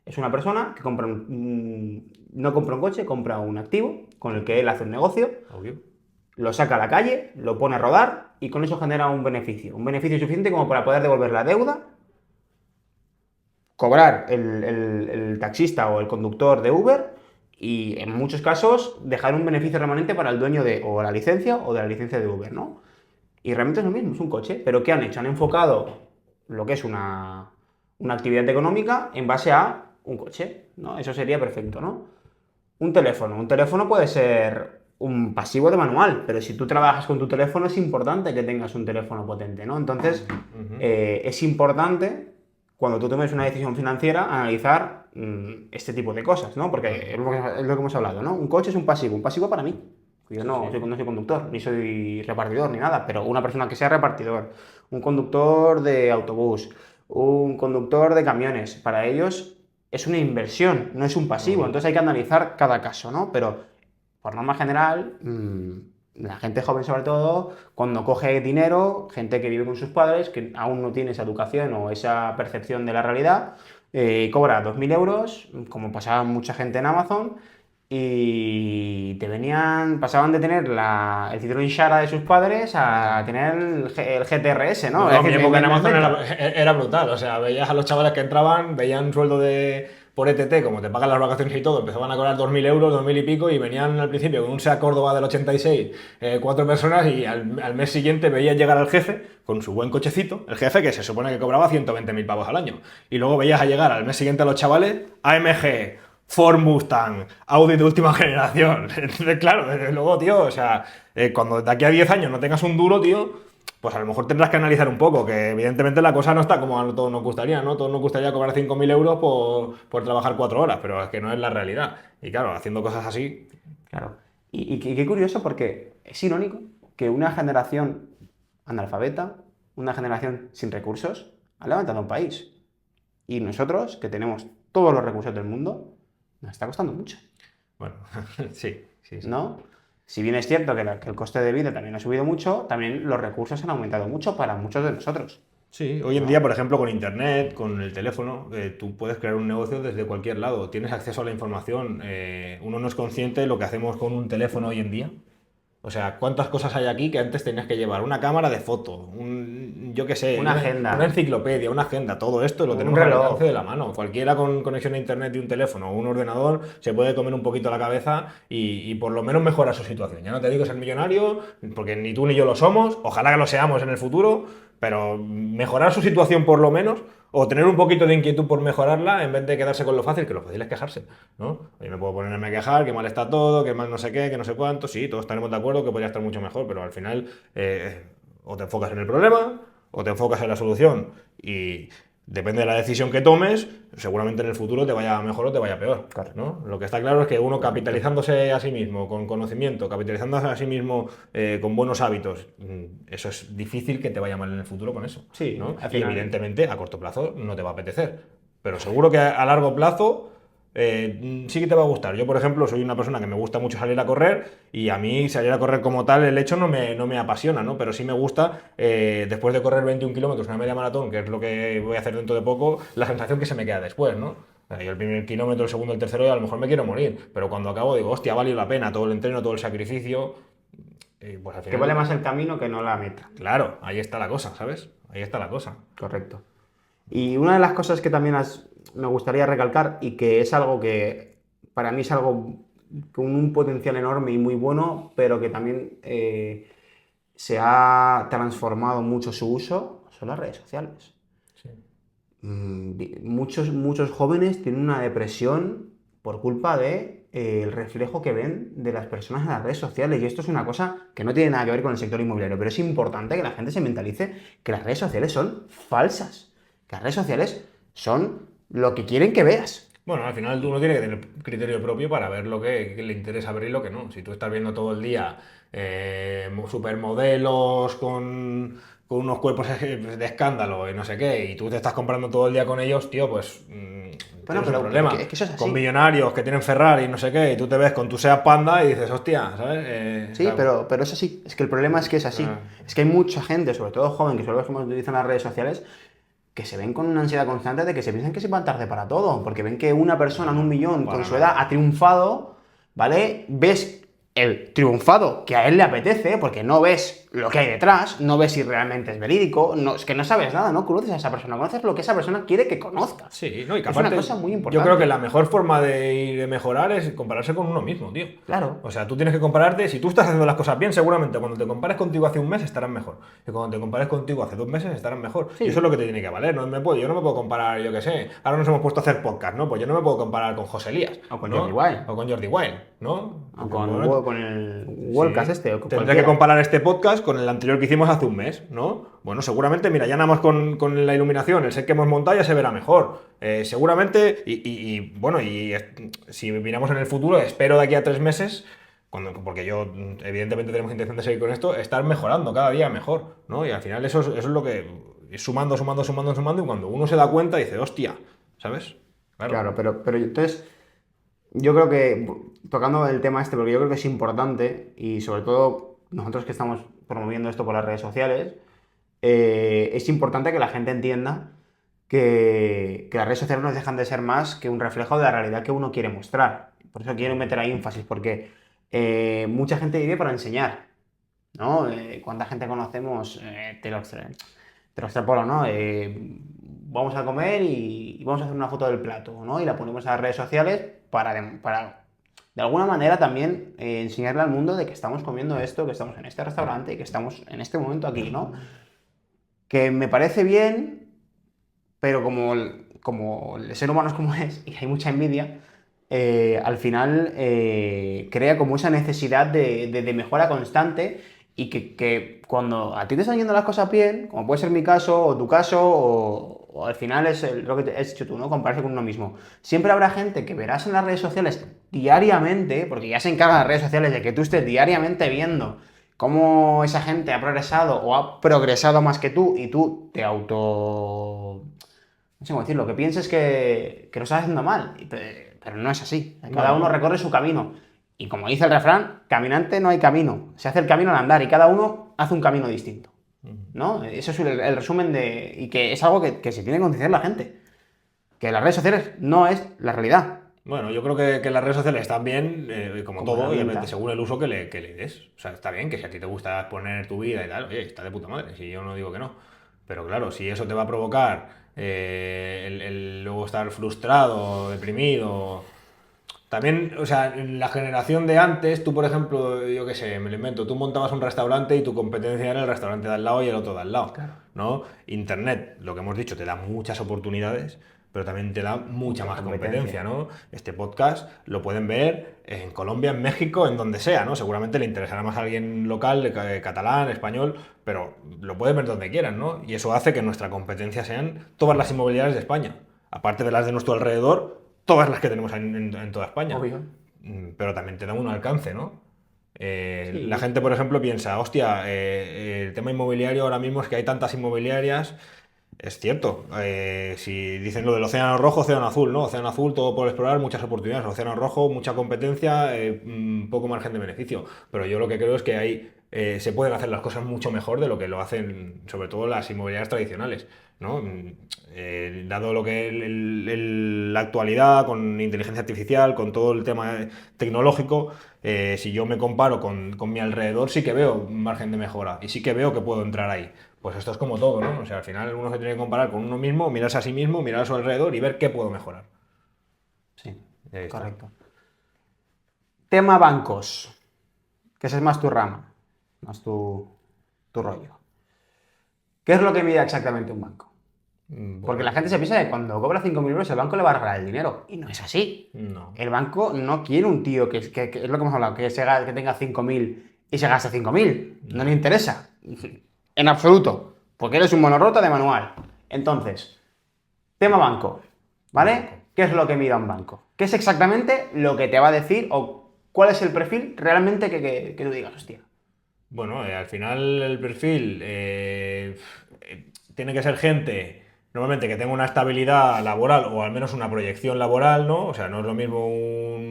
Es una persona que compra no compra un coche, compra un activo con el que él hace un negocio, Obvio. lo saca a la calle, lo pone a rodar y con eso genera un beneficio. Un beneficio suficiente como para poder devolver la deuda, cobrar el taxista o el conductor de Uber y en muchos casos dejar un beneficio remanente para el dueño de o la licencia o de la licencia de Uber, ¿no? Y realmente es lo mismo, es un coche, pero ¿qué han hecho? Han enfocado lo que es una actividad económica en base a un coche, ¿no? Eso sería perfecto, ¿no? Un teléfono puede ser un pasivo de manual, pero si tú trabajas con tu teléfono es importante que tengas un teléfono potente, ¿no? Entonces, es importante cuando tú tomes una decisión financiera analizar este tipo de cosas, ¿no? Porque es lo que hemos hablado, ¿no? Un coche es un pasivo para mí. Yo no soy conductor, ni soy repartidor, ni nada, pero una persona que sea repartidor, un conductor de autobús, un conductor de camiones, para ellos es una inversión, no es un pasivo. Entonces hay que analizar cada caso, ¿no? Pero por norma general, la gente joven sobre todo, cuando coge dinero, gente que vive con sus padres, que aún no tiene esa educación o esa percepción de la realidad, cobra 2.000 euros, como pasaba mucha gente en Amazon, y pasaban de tener el Citroën Xara de sus padres a tener el GTRS, ¿no? No, mi época en Amazon era brutal, o sea, veías a los chavales que entraban, veían un sueldo por ETT, como te pagan las vacaciones y todo, empezaban a cobrar 2.000 euros, 2.000 y pico, y venían al principio con un SEAT Córdoba del 86, 4 personas, y al mes siguiente veías llegar al jefe con su buen cochecito, el jefe que se supone que cobraba 120.000 pavos al año, y luego veías a llegar al mes siguiente a los chavales, AMG, Ford Mustang, Audi de última generación. Entonces, claro, desde luego, tío, o sea, cuando de aquí a 10 años no tengas un duro, tío, pues a lo mejor tendrás que analizar un poco, que evidentemente la cosa no está como a todos nos gustaría, ¿no? Todos nos gustaría cobrar 5.000 euros por trabajar 4 horas, pero es que no es la realidad. Y claro, haciendo cosas así... Claro. Y qué curioso porque es irónico que una generación analfabeta, una generación sin recursos, ha levantado un país. Y nosotros, que tenemos todos los recursos del mundo, nos está costando mucho. Bueno, sí. ¿No? Si bien es cierto que el coste de vida también ha subido mucho, también los recursos han aumentado mucho para muchos de nosotros. Sí, hoy en día, por ejemplo, con internet, con el teléfono, tú puedes crear un negocio desde cualquier lado, tienes acceso a la información, uno no es consciente de lo que hacemos con un teléfono hoy en día. O sea, ¿cuántas cosas hay aquí que antes tenías que llevar? Una cámara de foto, yo qué sé, una agenda, una enciclopedia, una agenda, todo esto lo tenemos al alcance de la mano. Cualquiera con conexión a internet de un teléfono o un ordenador se puede comer un poquito la cabeza y por lo menos mejorar su situación. Ya no te digo ser millonario, porque ni tú ni yo lo somos, ojalá que lo seamos en el futuro, pero mejorar su situación por lo menos, o tener un poquito de inquietud por mejorarla, en vez de quedarse con lo fácil, que lo fácil es quejarse, ¿no? Yo me puedo ponerme a quejar, que mal está todo, que mal no sé qué, que no sé cuánto, sí, todos estaremos de acuerdo que podría estar mucho mejor, pero al final o te enfocas en el problema, o te enfocas en la solución, y depende de la decisión que tomes, seguramente en el futuro te vaya mejor o te vaya peor, ¿no? Lo que está claro es que uno capitalizándose a sí mismo con conocimiento, capitalizándose a sí mismo con buenos hábitos, eso es difícil que te vaya mal en el futuro con eso, sí, ¿no? Y evidentemente a corto plazo no te va a apetecer, pero seguro que a largo plazo sí que te va a gustar. Yo, por ejemplo, soy una persona que me gusta mucho salir a correr y a mí salir a correr como tal, el hecho no me apasiona, ¿no? Pero sí me gusta, después de correr 21 kilómetros, una media maratón, que es lo que voy a hacer dentro de poco, la sensación que se me queda después, ¿no? O sea, yo el primer kilómetro, el segundo, el tercero, y a lo mejor me quiero morir, pero cuando acabo digo, hostia, ha valido la pena todo el entreno, todo el sacrificio. Pues al final, que vale más el camino que no la meta. Claro, ahí está la cosa, ¿sabes? Ahí está la cosa. Correcto. Y una de las cosas que también me gustaría recalcar y que es algo que para mí es algo con un potencial enorme y muy bueno, pero que también se ha transformado mucho su uso, son las redes sociales. Sí. Muchos jóvenes tienen una depresión por culpa de el reflejo que ven de las personas en las redes sociales. Y esto es una cosa que no tiene nada que ver con el sector inmobiliario, pero es importante que la gente se mentalice que las redes sociales son falsas, que las redes sociales son lo que quieren que veas. Bueno, al final uno tiene que tener criterio propio para ver lo que le interesa ver y lo que no. Si tú estás viendo todo el día supermodelos con unos cuerpos de escándalo y no sé qué, y tú te estás comprando todo el día con ellos, tío, pues Bueno, tienes un pero problema. es que eso es Con así. millonarios que tienen Ferrari y no sé qué, y tú te ves con tu Seat Panda y dices, hostia, ¿sabes? Sí, pero es así. Es que el problema es que es así. Es que hay mucha gente, sobre todo joven, que son los que más utilizan las redes sociales, que se ven con una ansiedad constante de que se piensan que se van tarde para todo, porque ven que una persona en un millón con para su edad nada. ha triunfado, ¿vale? Ves el triunfado que a él le apetece, porque no ves lo que hay detrás, no ves si realmente es verídico, no, es que no sabes nada, no conoces a esa persona, conoces lo que esa persona quiere que conozcas. Sí, ¿no? Y que Es una aparte, cosa muy yo creo que importante. la mejor forma de mejorar es compararse con uno mismo, tío. Claro, O sea, tú tienes que compararte, si tú estás haciendo las cosas bien, seguramente cuando te compares contigo hace un mes estarás mejor. Y cuando te compares contigo hace 2 meses estarás mejor. Y eso es sí, lo que te tiene que valer. Yo no me puedo comparar, yo qué sé. Ahora nos hemos puesto a hacer podcast, ¿no? Pues yo no me puedo comparar con José Elías, o con Jordi ¿no? Wild, O con Jordi Wild, ¿no? o Porque, bueno, con el Worldcast sí. este, o con Tendré que cualquiera. comparar este podcast con el anterior que hicimos hace un mes, ¿no? Bueno, seguramente, mira, ya nada más con la iluminación, el set que hemos montado ya se verá mejor. Seguramente, bueno, si miramos en el futuro, espero de aquí a 3 meses, porque yo, evidentemente, tenemos intención de seguir con esto, estar mejorando cada día mejor, ¿no? Y al final eso es lo que es sumando, sumando, sumando, sumando, y cuando uno se da cuenta dice, hostia, ¿sabes? Claro. Claro, pero entonces, yo creo que, tocando el tema este, porque yo creo que es importante, y sobre todo nosotros que estamos promoviendo esto por las redes sociales, es importante que la gente entienda que las redes sociales no dejan de ser más que un reflejo de la realidad que uno quiere mostrar. Por eso quiero meter ahí énfasis, porque mucha gente vive para enseñar, ¿no? ¿Cuánta gente conocemos? Te lo extrapolo, ¿no? Vamos a comer y vamos a hacer una foto del plato, ¿no? Y la ponemos a las redes sociales para de alguna manera también enseñarle al mundo de que estamos comiendo esto, que estamos en este restaurante y que estamos en este momento aquí, ¿no? Que me parece bien, pero como el ser humano es como es y hay mucha envidia, al final crea como esa necesidad de mejora constante y que cuando a ti te están yendo las cosas bien, como puede ser mi caso o tu caso, o al final es lo que has dicho tú, ¿no? Compararse con uno mismo. Siempre habrá gente que verás en las redes sociales diariamente, porque ya se encargan las redes sociales de que tú estés diariamente viendo cómo esa gente ha progresado o ha progresado más que tú y tú te auto... No sé cómo decirlo, que pienses que lo estás haciendo mal, pero no es así. Cada uno No. recorre su camino. Y como dice el refrán, caminante no hay camino. Se hace el camino al andar y cada uno hace un camino distinto. ¿No? Eso es el resumen de... Y que es algo que se tiene que concienciar la gente. Que las redes sociales no es la realidad. Bueno, yo creo que las redes sociales están bien, como Como todo, herramienta. obviamente, según el uso que le des. O sea, está bien que si a ti te gusta exponer tu vida y tal, oye, está de puta madre, si yo no digo que no. Pero claro, si eso te va a provocar el luego estar frustrado, deprimido. También, o sea, en la generación de antes, tú, por ejemplo, yo qué sé, me lo invento, tú montabas un restaurante y tu competencia era el restaurante de al lado y el otro de al lado, Claro. ¿no? Internet, lo que hemos dicho, te da muchas oportunidades, pero también te da mucha más competencia, ¿no? Este podcast lo pueden ver en Colombia, en México, en donde sea, ¿no? Seguramente le interesará más a alguien local, catalán, español, pero lo pueden ver donde quieran, ¿no? Y eso hace que nuestra competencia sean todas las inmobiliarias de España, aparte de las de nuestro alrededor, todas las que tenemos en toda España. Obvio. Pero también te da un alcance, ¿no? La Sí. gente, por ejemplo, piensa, hostia, el tema inmobiliario ahora mismo es que hay tantas inmobiliarias. Es cierto, si dicen lo del océano rojo, océano azul, ¿no? Océano azul, todo por explorar, muchas oportunidades. Océano rojo, mucha competencia, poco margen de beneficio. Pero yo lo que creo es que hay, se pueden hacer las cosas mucho mejor de lo que lo hacen, sobre todo las inmobiliarias tradicionales, ¿no? Dado lo que la actualidad, con inteligencia artificial, con todo el tema tecnológico, si yo me comparo con mi alrededor, sí que veo margen de mejora y sí que veo que puedo entrar ahí. Pues esto es como todo, ¿no? O sea, al final uno se tiene que comparar con uno mismo, mirarse a sí mismo, mirar a su alrededor y ver qué puedo mejorar. Sí, Y ahí está. correcto. Tema bancos, que esa es más tu rama, más tu rollo. ¿Qué es lo que mide exactamente un banco? Porque la gente se piensa que cuando cobra 5.000 euros el banco le va a regalar el dinero. Y no es así. No. El banco no quiere un tío que es lo que hemos hablado, que tenga 5.000 y se gaste 5.000. No le interesa. En absoluto. Porque eres un monorrota de manual. Entonces, tema banco. ¿Vale? ¿Qué es lo que mide un banco? ¿Qué es exactamente lo que te va a decir o cuál es el perfil realmente que tú digas, hostia? Bueno, al final el perfil tiene que ser gente, normalmente que tenga una estabilidad laboral o al menos una proyección laboral, ¿no? O sea, no es lo mismo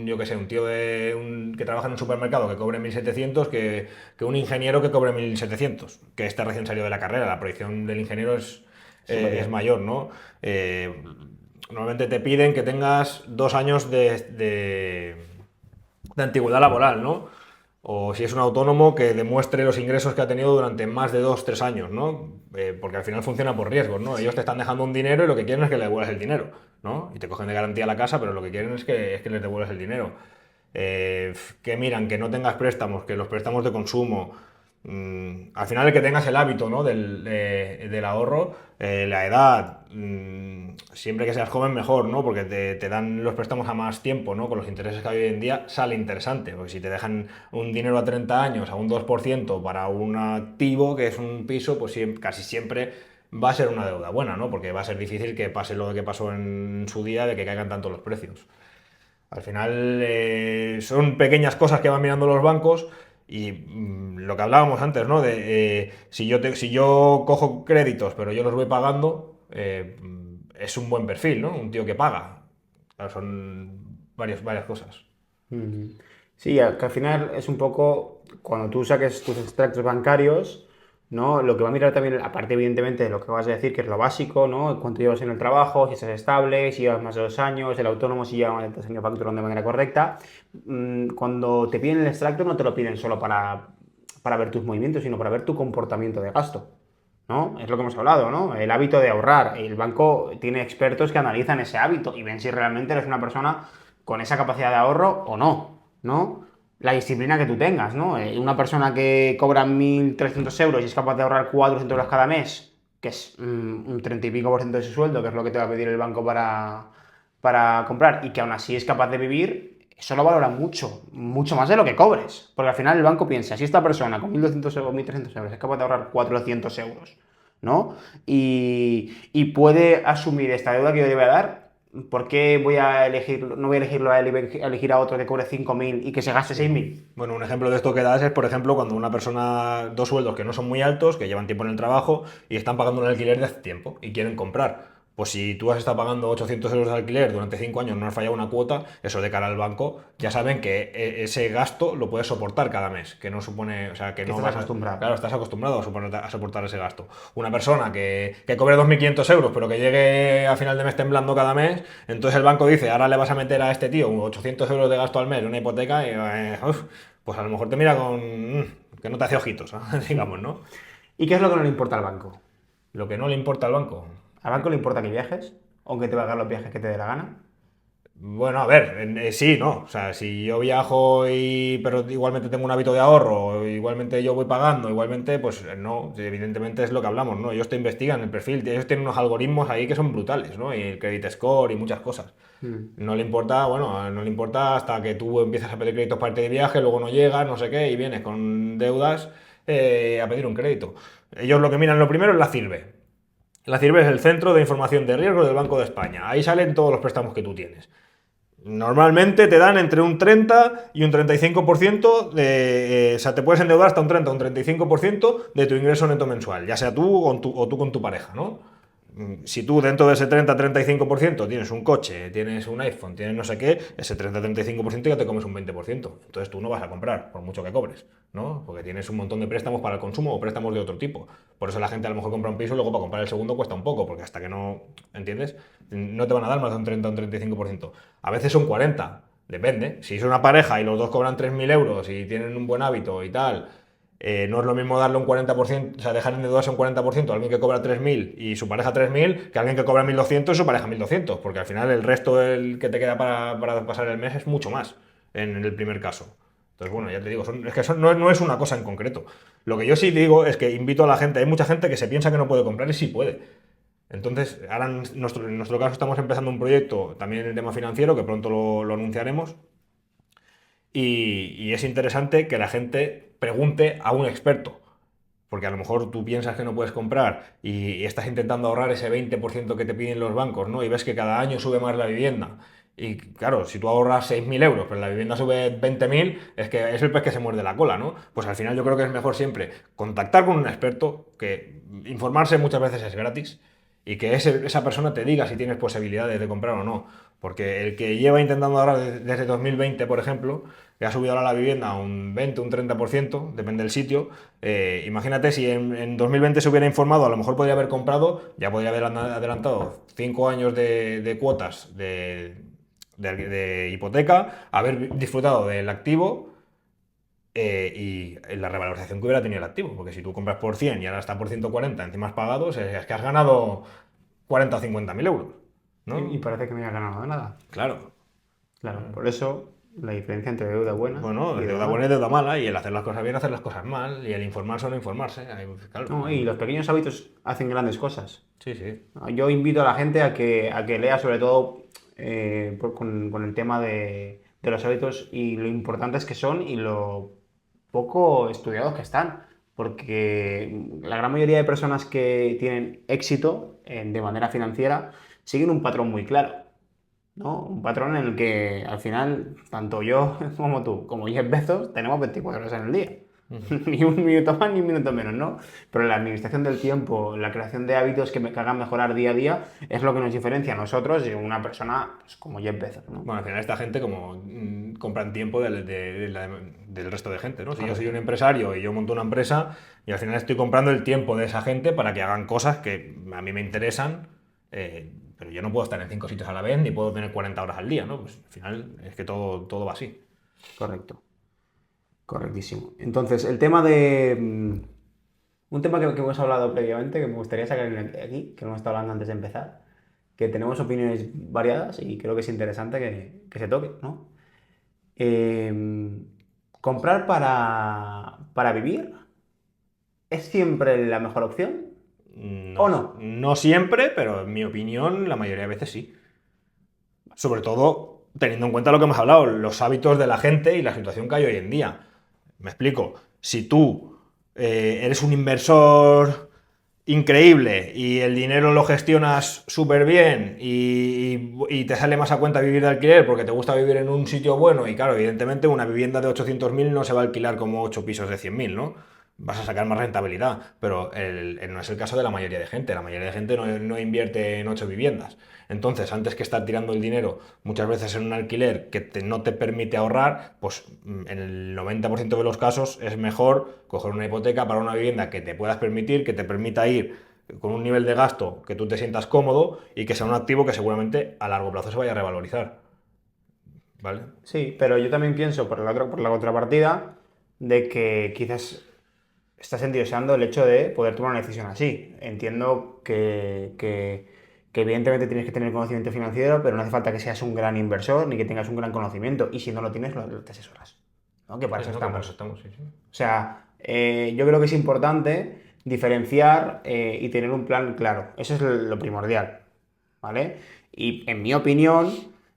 yo qué sé, un tío que trabaja en un supermercado que cobre 1.700 que un ingeniero que cobre 1.700, que está recién salido de la carrera. La proyección del ingeniero es mayor, ¿no? Normalmente te piden que tengas 2 años de antigüedad laboral, ¿no? O si es un autónomo, que demuestre los ingresos que ha tenido durante más de 2 o 3 años, ¿no? Porque al final funciona por riesgos, ¿no? Ellos te están dejando un dinero y lo que quieren es que le devuelvas el dinero, ¿no? Y te cogen de garantía la casa, pero lo que quieren es que les devuelvas el dinero. Que miran, que no tengas préstamos, que los préstamos de consumo. Al final el que tengas el hábito, ¿no? del ahorro, la edad, siempre que seas joven mejor, ¿no? Porque te dan los préstamos a más tiempo, ¿no? Con los intereses que hay hoy en día sale interesante, porque si te dejan un dinero a 30 años a un 2% para un activo, que es un piso, pues casi siempre va a ser una deuda buena, ¿no? Porque va a ser difícil que pase lo que pasó en su día, de que caigan tanto los precios. Al final son pequeñas cosas que van mirando los bancos y lo que hablábamos antes, ¿no? Si yo cojo créditos pero yo los voy pagando, es un buen perfil, ¿no? Un tío que paga. Claro, son varias cosas. Ujú. Sí, que al final es un poco cuando tú saques tus extractos bancarios, ¿no? Lo que va a mirar también, aparte evidentemente de lo que vas a decir, que es lo básico, ¿no? Cuánto llevas en el trabajo, si estás estable, si llevas más de 2 años, el autónomo si lleva más de 3 años facturando de manera correcta. Cuando te piden el extracto no te lo piden solo para ver tus movimientos, sino para ver tu comportamiento de gasto. ¿No? Es lo que hemos hablado, ¿no? El hábito de ahorrar. El banco tiene expertos que analizan ese hábito y ven si realmente eres una persona con esa capacidad de ahorro o no, ¿no? La disciplina que tú tengas, ¿no? Una persona que cobra 1.300 euros y es capaz de ahorrar 400 euros cada mes, que es un 30 y pico por ciento de su sueldo, que es lo que te va a pedir el banco para comprar, y que aún así es capaz de vivir, eso lo valora mucho, mucho más de lo que cobres. Porque al final el banco piensa, si esta persona con 1.200 euros, 1.300 euros es capaz de ahorrar 400 euros, ¿no? Y puede asumir esta deuda que yo le voy a dar. ¿Por qué no voy a elegirlo a él y voy a elegir a otro que cobre 5.000 y que se gaste 6.000? Bueno, un ejemplo de esto que das es, por ejemplo, cuando una persona, dos sueldos que no son muy altos, que llevan tiempo en el trabajo y están pagando un alquiler de hace tiempo y quieren comprar. Pues si tú has estado pagando 800 euros de alquiler durante 5 años, no has fallado una cuota, eso de cara al banco, ya saben que ese gasto lo puedes soportar cada mes, que no supone, o sea, que no Estás vas acostumbrado. claro, estás acostumbrado a soportar ese gasto. Una persona que cobre 2.500 euros, pero que llegue a final de mes temblando cada mes, entonces el banco dice, ahora le vas a meter a este tío 800 euros de gasto al mes, una hipoteca, y pues a lo mejor te mira que no te hace ojitos, digamos, ¿no? ¿Y qué es lo que no le importa al banco? Lo que no le importa al banco. ¿Al banco le importa que viajes? Aunque te pagar los viajes que te dé la gana. Bueno, a ver, sí, ¿no? O sea, si yo viajo pero igualmente tengo un hábito de ahorro, igualmente yo voy pagando, igualmente, pues no, evidentemente es lo que hablamos, ¿no? Ellos te investigan el perfil, ellos tienen unos algoritmos ahí que son brutales, ¿no? Y el credit score y muchas cosas. No le importa, bueno, no le importa hasta que tú empiezas a pedir créditos para irte de viaje, luego no llegas, no sé qué, y vienes con deudas a pedir un crédito. Ellos lo que miran lo primero es la CIRBE. La CIRBE es el Centro de Información de Riesgo del Banco de España. Ahí salen todos los préstamos que tú tienes. Normalmente te dan entre un 30 y un 35% o sea, te puedes endeudar hasta un 30 o un 35% de tu ingreso neto mensual, ya sea tú o tú con tu pareja, ¿no? Si tú dentro de ese 30-35% tienes un coche, tienes un iPhone, tienes no sé qué, ese 30-35% ya te comes un 20%. Entonces tú no vas a comprar, por mucho que cobres, ¿no? Porque tienes un montón de préstamos para el consumo o préstamos de otro tipo. Por eso la gente a lo mejor compra un piso y luego para comprar el segundo cuesta un poco, porque hasta que no, ¿entiendes? No te van a dar más de un 30 o un 35%. A veces son 40, depende. Si es una pareja y los dos cobran 3.000 euros y tienen un buen hábito y tal, no es lo mismo darle un 40%, o sea, dejar endeudarse un 40% a alguien que cobra 3.000 y su pareja 3.000 que a alguien que cobra 1.200 y su pareja 1.200, porque al final el resto que te queda para pasar el mes es mucho más. en el primer caso. Entonces, bueno, ya te digo, es que eso no es una cosa en concreto. Lo que yo sí digo es que invito a la gente, hay mucha gente que se piensa que no puede comprar y sí puede. Entonces, ahora en nuestro caso estamos empezando un proyecto también en el tema financiero, que pronto lo anunciaremos, y es interesante que la gente pregunte a un experto. Porque a lo mejor tú piensas que no puedes comprar y estás intentando ahorrar ese 20% que te piden los bancos, ¿no? Y ves que cada año sube más la vivienda. Y claro, si tú ahorras 6.000 euros, pero la vivienda sube 20.000, es que es el pez que se muerde la cola, ¿no? Pues al final yo creo que es mejor siempre contactar con un experto, que informarse muchas veces es gratis, y que esa persona te diga si tienes posibilidades de comprar o no. Porque el que lleva intentando ahorrar desde 2020, por ejemplo, que ha subido ahora la vivienda a un 20, un 30%, depende del sitio, imagínate si en 2020 se hubiera informado, a lo mejor podría haber comprado, ya podría haber adelantado 5 años de cuotas de hipoteca, haber disfrutado del activo y la revalorización que hubiera tenido el activo. Porque si tú compras por 100 y ahora está por 140, encima has pagado, es que has ganado 40 o 50.000 euros, Y ¿no? parece que no haya ganado nada. Claro. Claro, por eso la diferencia entre deuda buena Bueno, y deuda deuda buena y mala. deuda mala, y el hacer las cosas bien, hacer las cosas mal, y el informarse o no informarse. Claro. No, y los pequeños hábitos hacen grandes cosas. Sí, sí. ¿No? Yo invito a la gente a que lea sobre todo con el tema de los hábitos y lo importantes que son y lo poco estudiados que están. Porque la gran mayoría de personas que tienen éxito de manera financiera siguen un patrón muy claro. ¿No? Un patrón en el que al final, tanto yo como tú, como Jeff Bezos, tenemos 24 horas en el día. Ni un minuto más ni un minuto menos, ¿no? Pero la administración del tiempo, la creación de hábitos que hagan mejorar día a día, es lo que nos diferencia a nosotros de una persona pues, como Jeff Bezos, ¿no? Bueno, al final esta gente como compran tiempo del resto de gente, ¿no? Si yo soy un Correcto. empresario y yo monto una empresa y al final estoy comprando el tiempo de esa gente para que hagan cosas que a mí me interesan, pero yo no puedo estar en 5 sitios a la vez ni puedo tener 40 horas al día, ¿no? Pues al final es que todo va así. Correcto. Correctísimo. Entonces, el tema de... un tema que hemos hablado previamente, que me gustaría sacar aquí, que hemos estado hablando antes de empezar, que tenemos opiniones variadas y creo que es interesante que se toque, ¿no? Eh, ¿Comprar para vivir es siempre la mejor opción No, o no? no siempre, pero en mi opinión la mayoría de veces sí. Sobre todo teniendo en cuenta lo que hemos hablado, los hábitos de la gente y la situación que hay hoy en día. Me explico. Si tú eres un inversor increíble y el dinero lo gestionas súper bien y te sale más a cuenta vivir de alquiler porque te gusta vivir en un sitio bueno y claro, evidentemente una vivienda de 800.000 no se va a alquilar como 8 pisos de 100.000, ¿no? Vas a sacar más rentabilidad, pero no es el caso de la mayoría de gente. La mayoría de gente no invierte en 8 viviendas. Entonces, antes que estar tirando el dinero muchas veces en un alquiler que no te permite ahorrar, pues en el 90% de los casos es mejor coger una hipoteca para una vivienda que te puedas permitir, que te permita ir con un nivel de gasto que tú te sientas cómodo y que sea un activo que seguramente a largo plazo se vaya a revalorizar. ¿Vale? Sí, pero yo también pienso por la contrapartida de que quizás estás endioseando el hecho de poder tomar una decisión así. Entiendo que evidentemente tienes que tener conocimiento financiero, pero no hace falta que seas un gran inversor ni que tengas un gran conocimiento. Y si no lo tienes, te asesoras. ¿No? Que para Sí, eso no, que para eso estamos. estamos, sí, sí. O sea, yo creo que es importante diferenciar y tener un plan claro. Eso es lo primordial, ¿vale? Y en mi opinión,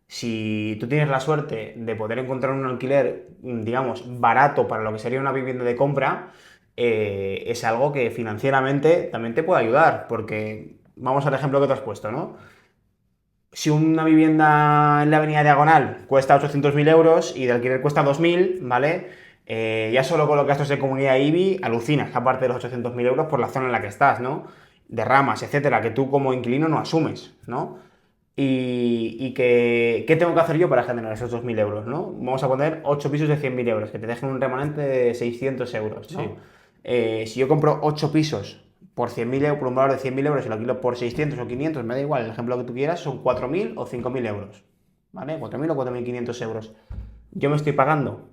si tú tienes la suerte de poder encontrar un alquiler, digamos, barato para lo que sería una vivienda de compra, es algo que financieramente también te puede ayudar, porque vamos al ejemplo que te has puesto, ¿no? Si una vivienda en la avenida Diagonal cuesta 800.000 euros y de alquiler cuesta 2.000, ¿vale? Ya solo con los gastos de comunidad IBI alucinas, aparte de los 800.000 euros por la zona en la que estás, ¿no? De ramas, etcétera, que tú como inquilino no asumes, ¿no? ¿Qué tengo que hacer yo para generar esos 2.000 euros, ¿no? Vamos a poner 8 pisos de 100.000 euros, que te dejen un remanente de 600 euros, ¿no? Sí. Si yo compro 8 pisos por 100.000 euros, por un valor de 100.000 euros y lo alquilo por 600 o 500, me da igual, el ejemplo que tú quieras, son 4.000 o 5.000 euros, ¿vale? 4.000 o 4.500 euros. Yo me estoy pagando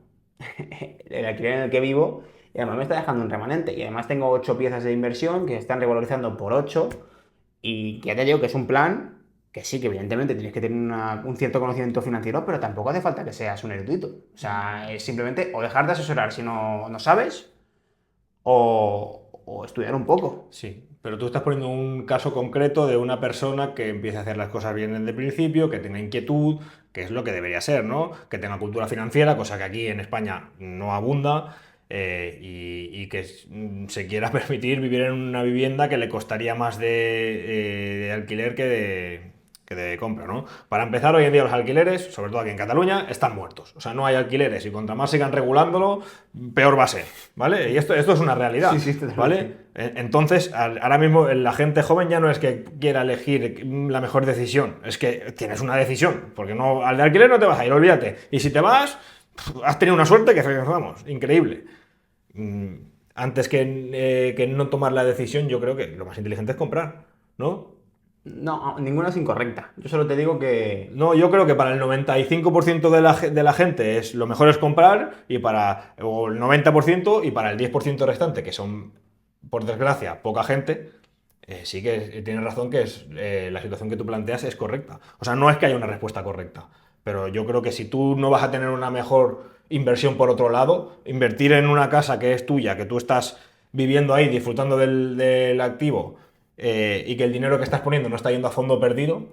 el alquiler en el que vivo y además me está dejando un remanente. Y además tengo 8 piezas de inversión que están revalorizando por 8 y que ya te digo que es un plan que sí, que evidentemente tienes que tener un cierto conocimiento financiero, pero tampoco hace falta que seas un erudito. O sea, es simplemente o dejar de asesorar si no sabes, o estudiar un poco. Sí, pero tú estás poniendo un caso concreto de una persona que empiece a hacer las cosas bien desde el principio, que tenga inquietud, que es lo que debería ser, ¿no? Que tenga cultura financiera, cosa que aquí en España no abunda, y que se quiera permitir vivir en una vivienda que le costaría más de alquiler que de compra, ¿no? Para empezar, hoy en día los alquileres, sobre todo aquí en Cataluña, están muertos. O sea, no hay alquileres y contra más sigan regulándolo, peor va a ser, ¿vale? Y esto es una realidad, Sí, sí, totalmente. ¿vale? Entonces, ahora mismo la gente joven ya no es que quiera elegir la mejor decisión, es que tienes una decisión, porque no, al de alquiler no te vas a ir, olvídate. Y si te vas, has tenido una suerte que, vamos, increíble. Antes que no tomar la decisión, yo creo que lo más inteligente es comprar, ¿no? No, ninguna es incorrecta. Yo solo te digo que... No, yo creo que para el 95% de la gente lo mejor es comprar, o el 90%, y para el 10% restante, que son, por desgracia, poca gente, sí que tienes razón que la situación que tú planteas es correcta. O sea, no es que haya una respuesta correcta, pero yo creo que si tú no vas a tener una mejor inversión por otro lado, invertir en una casa que es tuya, que tú estás viviendo ahí, disfrutando del activo, y que el dinero que estás poniendo no está yendo a fondo perdido,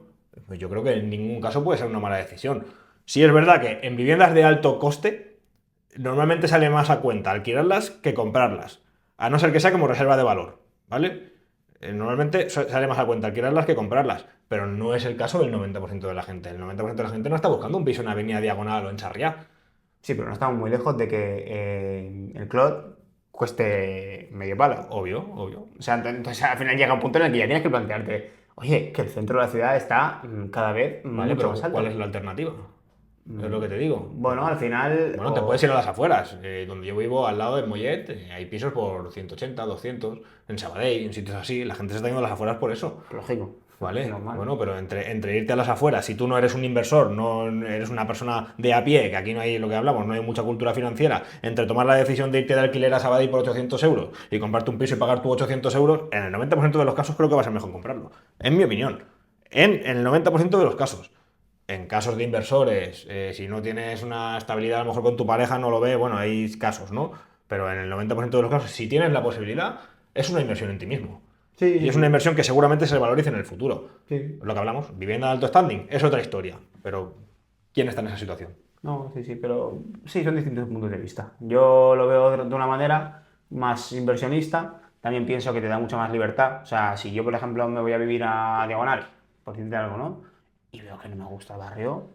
pues yo creo que en ningún caso puede ser una mala decisión. Sí es verdad que en viviendas de alto coste normalmente sale más a cuenta alquilarlas que comprarlas, a no ser que sea como reserva de valor, ¿vale? Normalmente sale más a cuenta alquilarlas que comprarlas, pero no es el caso del 90% de la gente. El 90% de la gente no está buscando un piso en Avenida Diagonal o en Sarriá. Sí, pero no estamos muy lejos de que el Clot cueste medio palo. Obvio, obvio. O sea, entonces al final llega un punto en el que ya tienes que plantearte, oye, que el centro de la ciudad está cada vez Vale, mucho pero más alto. ¿cuál es la alternativa? Es lo que te digo. Bueno, al final... Bueno, te puedes ir a las afueras. Donde yo vivo, al lado de Mollet, hay pisos por 180, 200. En Sabadell, en sitios así. La gente se está yendo a las afueras por eso. Lógico. Vale, Normal. bueno, pero entre irte a las afueras, si tú no eres un inversor, no eres una persona de a pie, que aquí no hay lo que hablamos, no hay mucha cultura financiera, entre tomar la decisión de irte de alquiler a Sabadell por 800 euros y comprarte un piso y pagar tus 800 euros, en el 90% de los casos creo que va a ser mejor comprarlo. En mi opinión. En el 90% de los casos. En casos de inversores, si no tienes una estabilidad a lo mejor con tu pareja, no lo ve, bueno, hay casos, ¿no? Pero en el 90% de los casos, si tienes la posibilidad, es una inversión en ti mismo. Sí, Y es una inversión que seguramente se valorice en el futuro. Sí. Lo que hablamos, vivienda de alto standing, es otra historia. Pero, ¿quién está en esa situación? No, sí, pero sí, son distintos puntos de vista. Yo lo veo de una manera más inversionista. También pienso que te da mucha más libertad. O sea, si yo, por ejemplo, me voy a vivir a Diagonal, por decirte algo, ¿no? Y veo que no me gusta el barrio,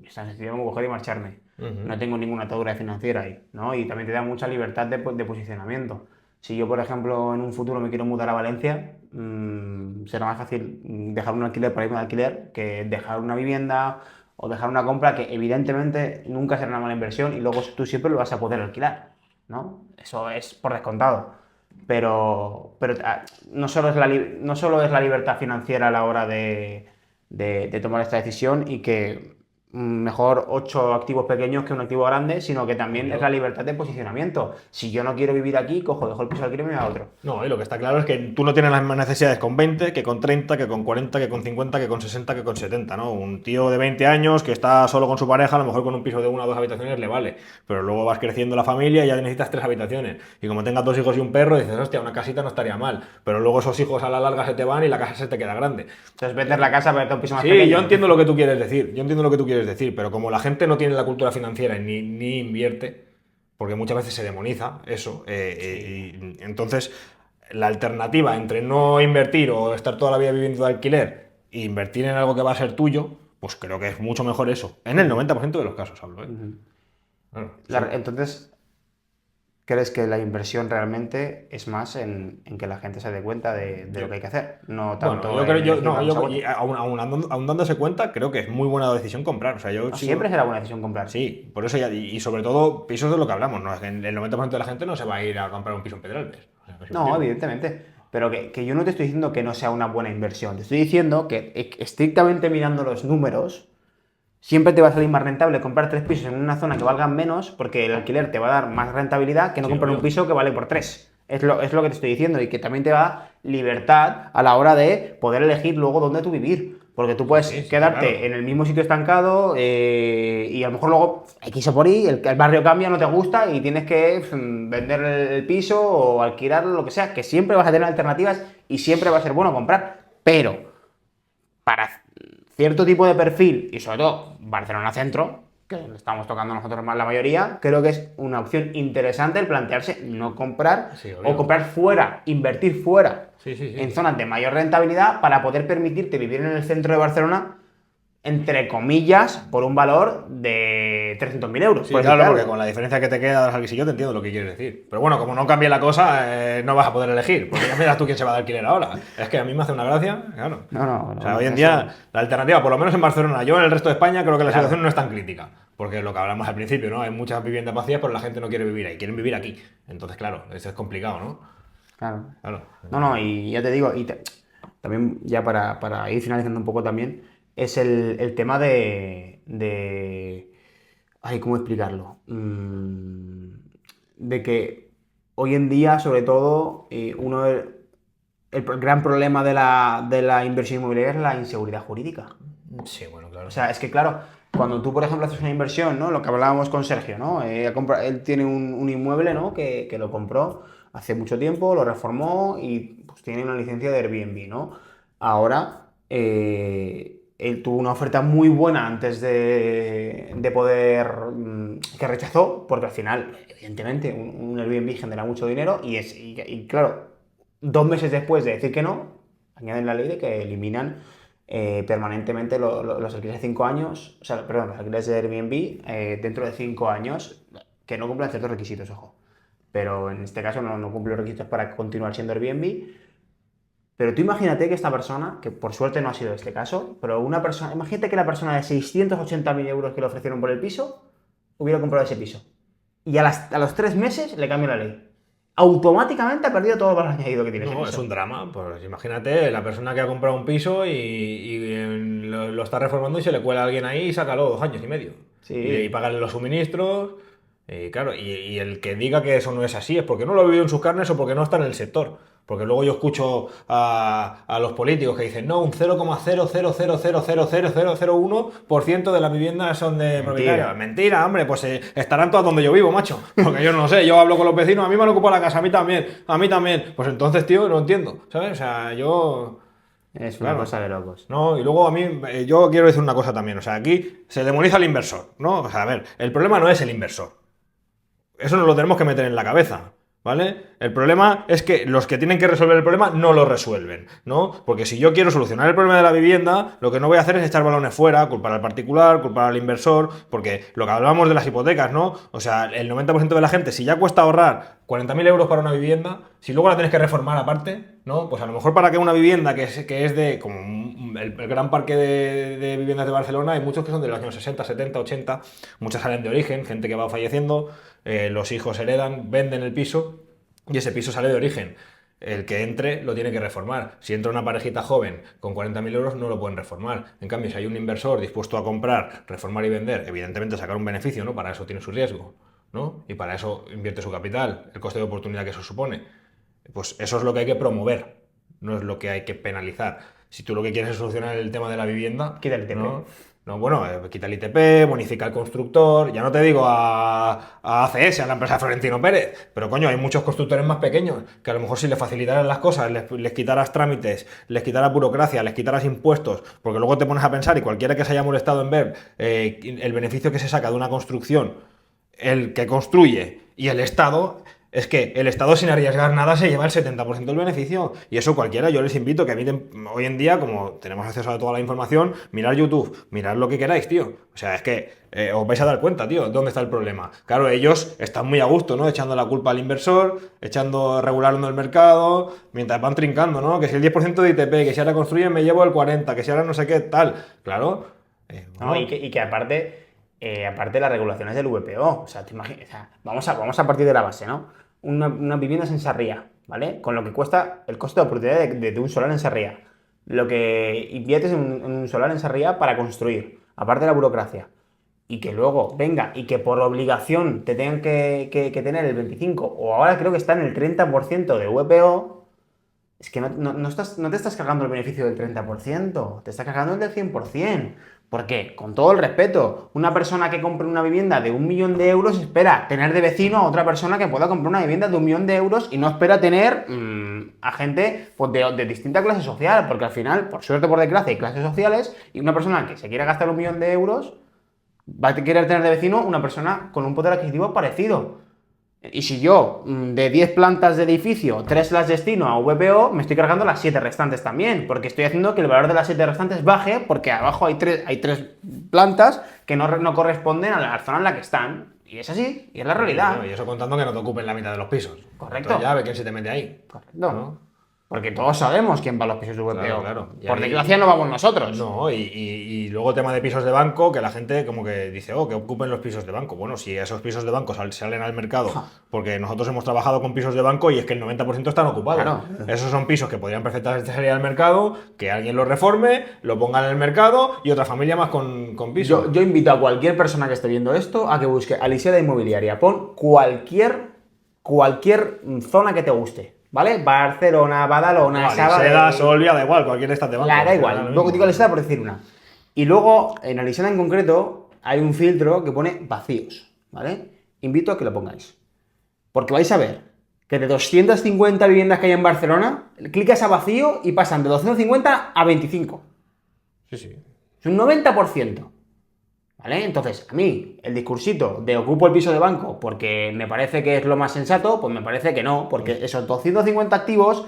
es tan sencillo como coger y marcharme. No tengo ninguna atadura financiera ahí, ¿no? Y también te da mucha libertad de posicionamiento. Si yo, por ejemplo, en un futuro me quiero mudar a Valencia, será más fácil dejar un alquiler para irme de alquiler que dejar una vivienda o dejar una compra que evidentemente nunca será una mala inversión y luego tú siempre lo vas a poder alquilar, ¿no? Eso es por descontado. Pero no solo es la libertad financiera a la hora de tomar esta decisión y que mejor 8 activos pequeños que un activo grande, sino que también es la libertad de posicionamiento. Si yo no quiero vivir aquí, dejo el piso de alquiler y me voy a otro. No, y lo que está claro es que tú no tienes las mismas necesidades con 20, que con 30, que con 40, que con 50, que con 60, que con 70, ¿no? Un tío de 20 años que está solo con su pareja, a lo mejor con un piso de 1 o 2 habitaciones le vale, pero luego vas creciendo la familia y ya necesitas 3 habitaciones. Y como tengas 2 hijos y un perro, dices, hostia, una casita no estaría mal, pero luego esos hijos a la larga se te van y la casa se te queda grande. Entonces vender la casa para irte a un piso más Sí, pequeño. yo entiendo lo que tú quieres decir, pero como la gente no tiene la cultura financiera ni invierte, porque muchas veces se demoniza eso, y entonces la alternativa entre no invertir o estar toda la vida viviendo de alquiler e invertir en algo que va a ser tuyo, pues creo que es mucho mejor eso. En el 90% de los casos hablo, ¿eh? Claro, sí. Entonces, ¿crees que la inversión realmente es más en que la gente se dé cuenta de lo que hay que hacer? No tanto Bueno, yo creo, en elegir una cosa u y otra. aún dándose cuenta, creo que es muy buena decisión comprar. O sea, yo No sigo- siempre será buena decisión comprar. Sí, por eso y sobre todo pisos de lo que hablamos, ¿no? Es que el 90% de la gente no se va a ir a comprar un piso en Pedralbes. O sea, que No, evidentemente. Pero que yo no te estoy diciendo que no sea una buena inversión. Te estoy diciendo que estrictamente mirando los números, siempre te va a salir más rentable comprar 3 pisos en una zona que valgan menos porque el alquiler te va a dar más rentabilidad que no Sí, comprar un obvio. piso que vale por 3. Es lo que te estoy diciendo y que también te da libertad a la hora de poder elegir luego dónde tú vivir. Porque tú puedes Sí, sí, quedarte claro. en el mismo sitio estancado y a lo mejor luego X o por Y, el barrio cambia, no te gusta y tienes que vender el piso o alquilarlo, lo que sea, que siempre vas a tener alternativas y siempre va a ser bueno comprar. Pero para cierto tipo de perfil, y sobre todo Barcelona Centro, que estamos tocando nosotros más la mayoría, creo que es una opción interesante el plantearse no comprar Sí, o obvio. comprar fuera, invertir fuera Sí, sí, en sí. zonas de mayor rentabilidad para poder permitirte vivir en el centro de Barcelona, entre comillas, por un valor de 300.000 euros, Sí, por decirte claro, porque algo. con la diferencia que te queda al yo te entiendo lo que quieres decir. Pero bueno, como no cambie la cosa, no vas a poder elegir, porque ya miras tú quién se va de alquiler ahora. Es que a mí me hace una gracia, claro. No, no, O no, sea, hoy no, en eso. día la alternativa, por lo menos en Barcelona, yo en el resto de España creo que la situación Claro, no es tan crítica. Porque lo que hablamos al principio, ¿no? Hay muchas viviendas vacías, pero la gente no quiere vivir ahí, quieren vivir aquí. Entonces, claro, eso es complicado, ¿no? claro. Claro. No, no, y ya te digo, también ya para ir finalizando un poco también, es el tema ay, ¿cómo explicarlo? De que hoy en día, sobre todo, el gran problema de la inversión inmobiliaria es la inseguridad jurídica. Sí, bueno, O claro. sea, es que claro, cuando tú, por ejemplo, haces una inversión, ¿no? Lo que hablábamos con Sergio, ¿no? Él tiene un inmueble, ¿no? Que lo compró hace mucho tiempo, lo reformó y pues tiene una licencia de Airbnb, ¿no? Ahora, él tuvo una oferta muy buena antes de poder, que rechazó, porque al final, evidentemente, un Airbnb genera mucho dinero y claro, 2 meses después de decir que no, añaden la ley de que eliminan permanentemente los alquileres de 5 años, o sea, perdón, los alquileres de Airbnb dentro de 5 años que no cumplan ciertos requisitos, ojo. Pero en este caso no cumple los requisitos para continuar siendo Airbnb. Pero tú imagínate que esta persona, que por suerte no ha sido este caso, pero una persona, imagínate que la persona de 680.000 euros que le ofrecieron por el piso hubiera comprado ese piso. Y a los 3 meses le cambió la ley. Automáticamente ha perdido todo el valor añadido que tiene ese No, es un piso. drama. Pues imagínate la persona que ha comprado un piso lo está reformando y se le cuela a alguien ahí y sácalo 2 años y medio. Y Sí, pagarle los suministros. Y claro, y el que diga que eso no es así es porque no lo ha vivido en sus carnes o porque no está en el sector. Porque luego yo escucho a los políticos que dicen, no, un 0,000000001% de las viviendas son de mentira. propietarios. Mentira, hombre, pues estarán todas donde yo vivo, macho. Porque yo no sé, yo hablo con los vecinos, a mí me han ocupado la casa, a mí también, a mí también. Pues entonces, tío, no entiendo, ¿sabes? O sea, yo... Es una Claro. cosa de locos. No, y luego a mí, yo quiero decir una cosa también, o sea, aquí se demoniza al inversor, ¿no? O sea, a ver, el problema no es el inversor. Eso nos lo tenemos que meter en la cabeza, ¿vale? El problema es que los que tienen que resolver el problema no lo resuelven, ¿no? Porque si yo quiero solucionar el problema de la vivienda, lo que no voy a hacer es echar balones fuera, culpar al particular, culpar al inversor, porque lo que hablábamos de las hipotecas, ¿no? O sea, el 90% de la gente, si ya cuesta ahorrar 40.000 euros para una vivienda, si luego la tienes que reformar aparte, ¿no? Pues a lo mejor para que una vivienda que es de, como el gran parque de viviendas de Barcelona, hay muchos que son de los años 60, 70, 80, muchas salen de origen, gente que va falleciendo, los hijos heredan, venden el piso y ese piso sale de origen. El que entre lo tiene que reformar. Si entra una parejita joven con 40.000 euros no lo pueden reformar. En cambio, si hay un inversor dispuesto a comprar, reformar y vender, evidentemente sacar un beneficio, ¿no? Para eso tiene su riesgo, ¿no? Y para eso invierte su capital, el coste de oportunidad que eso supone. Pues eso es lo que hay que promover, no es lo que hay que penalizar. Si tú lo que quieres es solucionar el tema de la vivienda, Quita el ITP. ¿no? No, bueno, quita el ITP, bonifica al constructor, ya no te digo a ACS, a la empresa Florentino Pérez, pero coño, hay muchos constructores más pequeños que a lo mejor si les facilitaran las cosas, les quitaras trámites, les quitaras burocracia, les quitaras impuestos, porque luego te pones a pensar y cualquiera que se haya molestado en ver el beneficio que se saca de una construcción, el que construye y el Estado, es que el Estado sin arriesgar nada se lleva el 70% del beneficio. Y eso cualquiera, yo les invito a que miren hoy en día, como tenemos acceso a toda la información, mirar YouTube, mirar lo que queráis, tío. O sea, es que os vais a dar cuenta, tío, dónde está el problema. Claro, ellos están muy a gusto, ¿no? Echando la culpa al inversor, regulando el mercado, mientras van trincando, ¿no? Que si el 10% de ITP, que si ahora construyen me llevo el 40%, que si ahora no sé qué, tal. Claro. ¿No? Y Bueno, que aparte las regulaciones del VPO, o sea, o sea, vamos a partir de la base, ¿no? Una vivienda es en Sarriá, ¿vale? Con lo que cuesta el coste de oportunidad de un solar en Sarriá. Lo que inviertes en un solar en Sarriá para construir, aparte de la burocracia. Y que luego venga y que por obligación te tengan que tener el 25 o ahora creo que está en el 30% de VPO, es que no te estás cargando el beneficio del 30%, te estás cargando el del 100%. ¿Por qué? Con todo el respeto, una persona que compre una vivienda de 1 millón de euros espera tener de vecino a otra persona que pueda comprar una vivienda de 1 millón de euros y no espera tener a gente pues, de distinta clase social, porque al final, por suerte o por desgracia, hay clases sociales y una persona que se quiera gastar 1 millón de euros va a querer tener de vecino una persona con un poder adquisitivo parecido. Y si yo, de 10 plantas de edificio, 3 las destino a VPO, me estoy cargando las 7 restantes también, porque estoy haciendo que el valor de las 7 restantes baje, porque abajo hay 3 plantas que no corresponden a la zona en la que están. Y es así, y es la realidad. Y eso contando que no te ocupen la mitad de los pisos. Correcto. Entonces ya ve quién se te mete ahí. Correcto. ¿No? Porque todos sabemos quién va a los pisos de VPO. Claro. Y Por ahí- desgracia no vamos nosotros. No, y luego tema de pisos de banco, que la gente como que dice, oh, que ocupen los pisos de banco. Bueno, si esos pisos de banco salen al mercado, porque nosotros hemos trabajado con pisos de banco y es que el 90% están ocupados. Claro. Esos son pisos que podrían perfectamente salir al mercado, que alguien los reforme, lo ponga en el mercado y otra familia más con pisos. Yo invito a cualquier persona que esté viendo esto a que busque Alisiada Inmobiliaria. Pon cualquier zona que te guste, ¿vale? Barcelona, Badalona, Seda, Solvia, da igual, cualquier estado de banco. Da Al igual. final Luego lo digo mismo. Alisiada por decir una. Y luego, en Alisiada en concreto, hay un filtro que pone vacíos, ¿vale? Invito a que lo pongáis. Porque vais a ver que de 250 viviendas que hay en Barcelona, clicas a vacío y pasan de 250 a 25. Sí. Es un 90%. ¿Vale? Entonces, a mí, el discursito de ocupo el piso de banco porque me parece que es lo más sensato, pues me parece que no, porque esos 250 activos,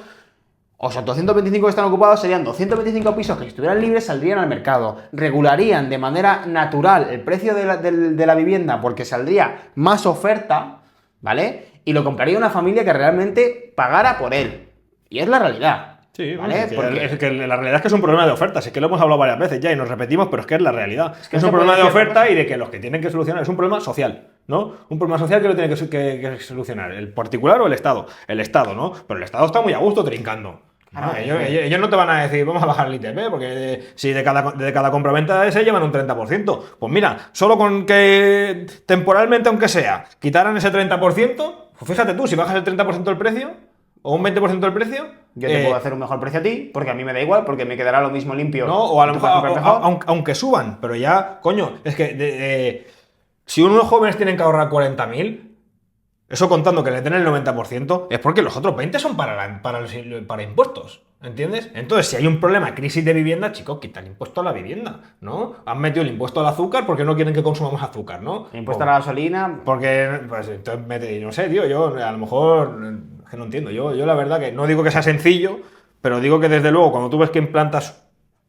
o esos 225 que están ocupados, serían 225 pisos que si estuvieran libres saldrían al mercado, regularían de manera natural el precio de la vivienda porque saldría más oferta, ¿vale? Y lo compraría una familia que realmente pagara por él. Y es la realidad. Sí, ¿vale? es que la realidad es que es un problema de oferta, es que lo hemos hablado varias veces ya y nos repetimos, pero es que es la realidad. que Es no un se puede problema de decir otra oferta cosa. y de que los que tienen que solucionar es un problema social, ¿no? Un problema social que lo tiene que solucionar el particular o el Estado. El Estado, ¿no? Pero el Estado está muy a gusto trincando. Claro, ¿No? sí. Ellos no te van a decir, vamos a bajar el ITP, porque si de cada compraventa se llevan un 30%. Pues mira, solo con que temporalmente, aunque sea, quitaran ese 30%, pues fíjate tú, si bajas el 30% del precio o un 20% del precio, Yo te puedo hacer un mejor precio a ti, porque a mí me da igual, porque me quedará lo mismo limpio. no, o a lo Tú mejor, puedes comprar mejor. aunque suban, pero ya, coño, es que si unos jóvenes tienen que ahorrar 40.000, eso contando que le den el 90%, es porque los otros 20 son para impuestos, ¿entiendes? Entonces, si hay un problema, crisis de vivienda, chicos, quita el impuesto a la vivienda, ¿no? Han metido el impuesto al azúcar porque no quieren que consumamos azúcar, ¿no? El impuesto a la gasolina. Porque, pues, entonces, no sé, tío, yo a lo mejor, es que no entiendo, yo la verdad que no digo que sea sencillo, pero digo que desde luego cuando tú ves que implantas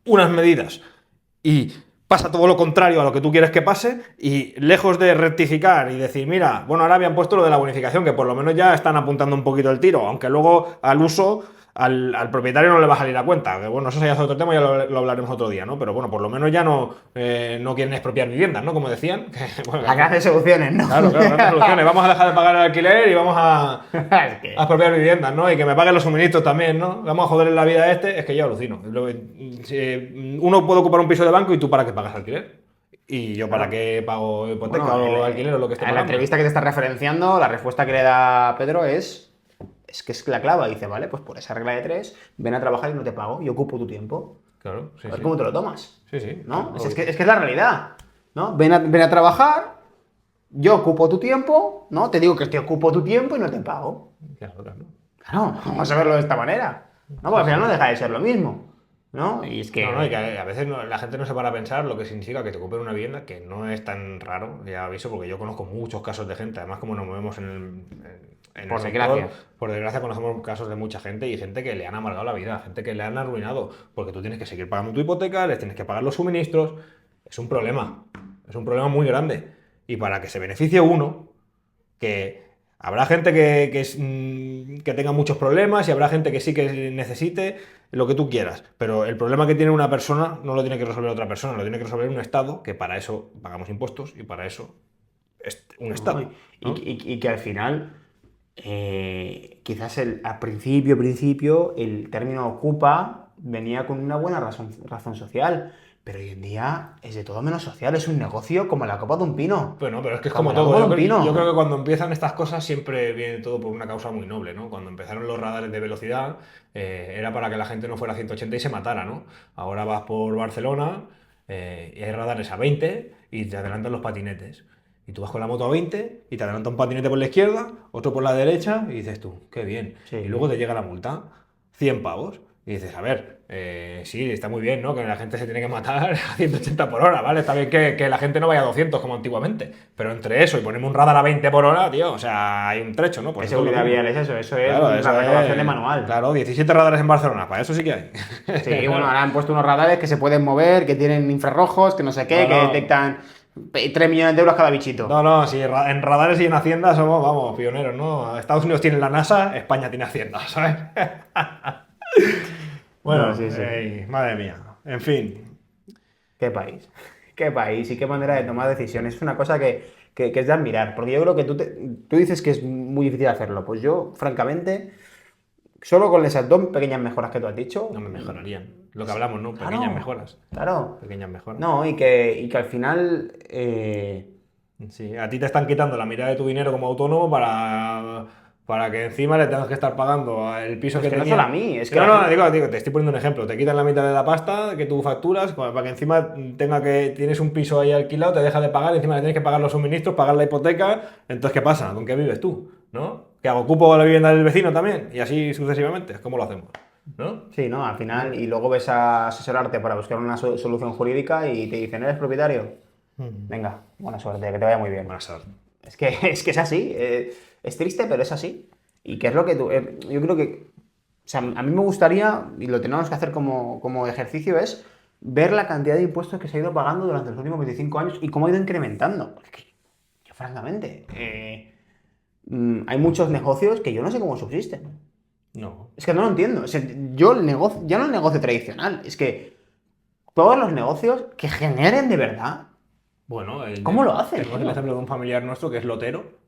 unas medidas y pasa todo lo contrario a lo que tú quieres que pase y lejos de rectificar y decir, mira, bueno, ahora habían puesto lo de la bonificación, que por lo menos ya están apuntando un poquito el tiro, aunque luego al uso... Al propietario no le va a salir a cuenta, que bueno, eso ya es otro tema, ya lo hablaremos otro día, ¿no? Pero bueno, por lo menos ya no quieren expropiar viviendas, ¿no? Como decían. Que, bueno, La clase de soluciones, ¿no? Claro, grandes soluciones. Vamos a dejar de pagar el alquiler y vamos a Es que- expropiar viviendas, ¿no? Y que me paguen los suministros también, ¿no? Vamos a joderle la vida a este, es que yo alucino. Uno puede ocupar un piso de banco y tú para qué pagas alquiler. Y yo para qué pago hipoteca Bueno, o alquiler o lo que esté en la pagando. entrevista que te estás referenciando, la respuesta que le da Pedro es que es la clava. Dice, vale, pues por esa regla de 3, ven a trabajar y no te pago, y ocupo tu tiempo. Claro, sí, A ver sí. cómo te lo tomas. Sí. ¿No? Claro. Es que es la realidad. ¿No? Ven a trabajar, yo ocupo tu tiempo, ¿no? Te digo que te ocupo tu tiempo y no te pago. Claro. Claro, vamos a verlo de esta manera. No, porque al final no deja de ser lo mismo. ¿No? Y es que. No, y que a veces la gente no se para a pensar lo que significa que te ocupen una vivienda, que no es tan raro, ya aviso, porque yo conozco muchos casos de gente, además como nos movemos en Por el desgracia. sector, por desgracia conocemos casos de mucha gente y gente que le han amargado la vida, gente que le han arruinado, porque tú tienes que seguir pagando tu hipoteca, les tienes que pagar los suministros, es un problema muy grande. Y para que se beneficie uno, que habrá gente que tenga muchos problemas y habrá gente que sí que necesite lo que tú quieras, pero el problema que tiene una persona no lo tiene que resolver otra persona, lo tiene que resolver un Estado, que para eso pagamos impuestos y para eso es un Estado. ¿no? Y que al final, quizás al principio, el término ocupa venía con una buena razón social. Pero hoy en día es de todo menos social, es un negocio como la copa de un pino. Bueno, pero es que es Como como la todo. copa de un pino. Yo creo que cuando empiezan estas cosas siempre viene todo por una causa muy noble, ¿no? Cuando empezaron los radares de velocidad, era para que la gente no fuera a 180 y se matara, ¿no? Ahora vas por Barcelona y hay radares a 20 y te adelantan los patinetes. Y tú vas con la moto a 20 y te adelanta un patinete por la izquierda, otro por la derecha y dices tú, qué bien. Sí. Y luego te llega la multa, 100 pavos. Y dices, a ver, sí, está muy bien, ¿no? Que la gente se tiene que matar a 180 por hora, ¿vale? Está bien que la gente no vaya a 200 como antiguamente. Pero entre eso y ponerme un radar a 20 por hora, tío, o sea, hay un trecho, ¿no? ¿Qué Pues eso es lo seguridad mismo. vial es eso? Eso es Claro, una eso renovación es- de manual. Claro, 17 radares en Barcelona, para eso sí que hay. Sí, bueno, ahora han puesto unos radares que se pueden mover, que tienen infrarrojos, que no sé qué, No, que no. detectan 3 millones de euros cada bichito. No, no, sí, en radares y en Hacienda somos, vamos, pioneros, ¿no? Estados Unidos tiene la NASA, España tiene Hacienda, ¿sabes? Bueno, No, sí, sí. madre mía. En fin, Qué país. Qué país y qué manera de tomar decisiones. Es una cosa que es de admirar, porque yo creo que tú dices que es muy difícil hacerlo. Pues yo, francamente, solo con esas dos pequeñas mejoras que tú has dicho. no me mejorarían. Lo que hablamos, ¿no? Claro, Pequeñas mejoras. Claro. Pequeñas mejoras. No, y que al final. Sí, a ti te están quitando la mitad de tu dinero como autónomo para que encima le tengas que estar pagando el piso Es que que no tenía. solo a mí, es que No, la no, gente- digo, te estoy poniendo un ejemplo. Te quitan la mitad de la pasta que tú facturas para que encima tienes un piso ahí alquilado, te deja de pagar, encima le tienes que pagar los suministros, pagar la hipoteca. Entonces, ¿qué pasa? ¿Con qué vives tú? ¿No? ¿Que hago? ¿Ocupo la vivienda del vecino también? Y así sucesivamente. ¿Cómo lo hacemos? ¿No? Sí, ¿no? Al final, y luego ves a asesorarte para buscar una solución jurídica y te dicen, ¿eres propietario? Venga, buena suerte, que te vaya muy bien. Buenas tardes. Es que es así. Es triste, pero es así. Y que es lo que tú. Yo creo que. O sea, a mí me gustaría, y lo tenemos que hacer como ejercicio, es ver la cantidad de impuestos que se ha ido pagando durante los últimos 25 años y cómo ha ido incrementando. Porque yo, francamente, hay muchos negocios que yo no sé cómo subsisten. No. Es que no lo entiendo. O sea, yo el negocio, ya no el negocio tradicional, es que todos los negocios que generen de verdad. Bueno, ¿Cómo lo hacen, Tenemos tío? el ejemplo de un familiar nuestro que es lotero.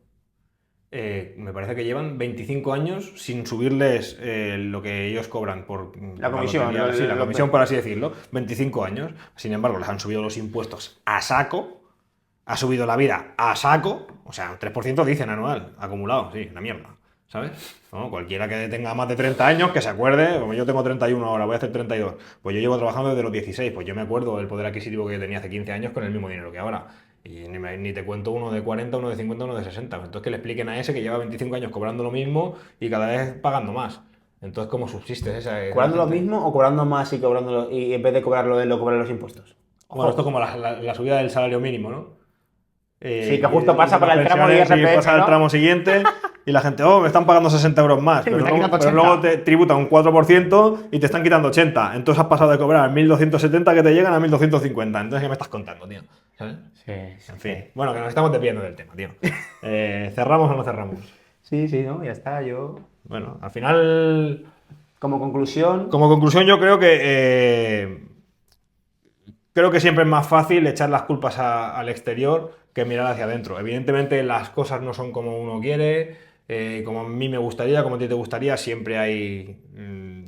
Me parece que llevan 25 años sin subirles lo que ellos cobran por La comisión, lotería. Sí, la lo- comisión, por así decirlo. 25 años. Sin embargo, les han subido los impuestos a saco. Ha subido la vida a saco. O sea, un 3% dicen anual, acumulado. Sí, una mierda. ¿Sabes? ¿No? Cualquiera que tenga más de 30 años, que se acuerde, como yo tengo 31 ahora, voy a hacer 32. Pues yo llevo trabajando desde los 16, pues yo me acuerdo del poder adquisitivo que tenía hace 15 años con el mismo dinero que ahora. Y ni te cuento uno de 40, uno de 50, uno de 60. Entonces que le expliquen a ese que lleva 25 años cobrando lo mismo y cada vez pagando más. Entonces, ¿cómo subsistes esa ¿Cobrando lo gente? mismo o cobrando más y en vez de cobrarlo él, lo cobran los impuestos? Bueno, esto es como la subida del salario mínimo, ¿no? Sí, que justo pasa con para las el tramo de pensiones, IRPF, pasa el ¿no? tramo siguiente y la gente, me están pagando 60 euros más. Sí, me Pero, están luego, quitando pero 80. luego te tributan un 4% y te están quitando 80. Entonces has pasado de cobrar 1.270 que te llegan a 1.250. Entonces, ¿qué me estás contando, tío? ¿Sabes? Sí, En fin. Bueno, que nos estamos desviando del tema, tío. ¿Cerramos o no cerramos? sí, no, ya está. Yo, Bueno, al final, como conclusión, como conclusión, yo creo que siempre es más fácil echar las culpas al exterior que mirar hacia adentro. Evidentemente las cosas no son como uno quiere, como a mí me gustaría, como a ti te gustaría, siempre hay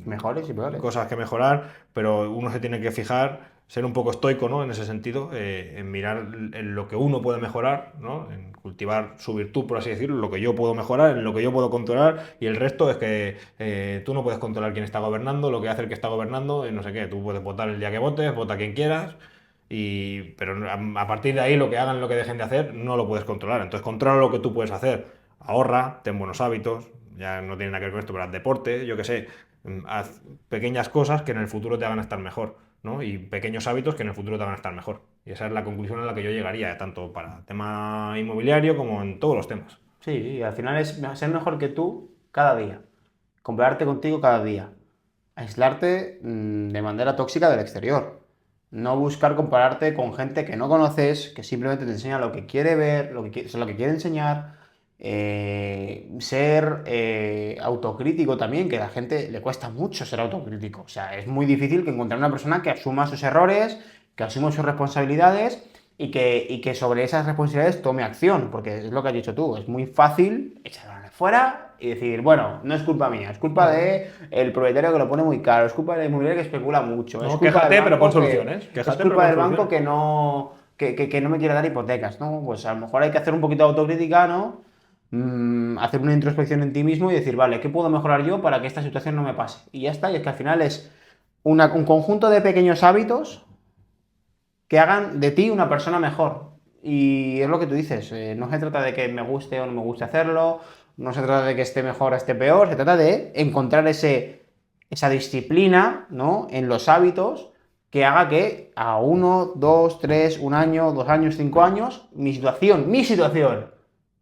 mejores y peores. cosas que mejorar, pero uno se tiene que fijar, ser un poco estoico, ¿no? En ese sentido, en mirar en lo que uno puede mejorar, ¿no? En cultivar su virtud, por así decirlo, lo que yo puedo mejorar, en lo que yo puedo controlar, y el resto es que tú no puedes controlar quién está gobernando, lo que hace el que está gobernando, no sé qué, tú puedes votar el día que votes, vota a quien quieras, pero a partir de ahí lo que hagan, lo que dejen de hacer, no lo puedes controlar. Entonces controla lo que tú puedes hacer. Ahorra, ten buenos hábitos, ya no tiene nada que ver con esto, pero haz deporte, yo qué sé, haz pequeñas cosas que en el futuro te hagan estar mejor, ¿no? Y pequeños hábitos que en el futuro te hagan estar mejor. Y esa es la conclusión a la que yo llegaría, tanto para tema inmobiliario como en todos los temas. Sí, y al final es ser mejor que tú cada día. Compararte contigo cada día. Aislarte de manera tóxica del exterior. No buscar compararte con gente que no conoces, que simplemente te enseña lo que quiere ver, lo que quiere enseñar. Ser autocrítico también, que a la gente le cuesta mucho ser autocrítico. O sea, es muy difícil que encontrar una persona que asuma sus errores, que asuma sus responsabilidades y que sobre esas responsabilidades tome acción, porque es lo que has dicho tú, es muy fácil echarlo fuera y decir, bueno, no es culpa mía, es culpa de el propietario que lo pone muy caro, es culpa del inmobiliario que especula mucho, es No, culpa quéjate, del pero pon banco soluciones. es Quéjate, pero culpa pon del banco soluciones. que no me quiere dar hipotecas, ¿no? Pues a lo mejor hay que hacer un poquito de autocrítica, ¿no? Hacer una introspección en ti mismo y decir, vale, ¿qué puedo mejorar yo para que esta situación no me pase? Y ya está, y es que al final es un conjunto de pequeños hábitos que hagan de ti una persona mejor. Y es lo que tú dices, no se trata de que me guste o no me guste hacerlo, no se trata de que esté mejor o esté peor, se trata de encontrar esa disciplina, ¿no? En los hábitos que haga que a 1, 2, 3, un año, 2 años, 5 años, mi situación,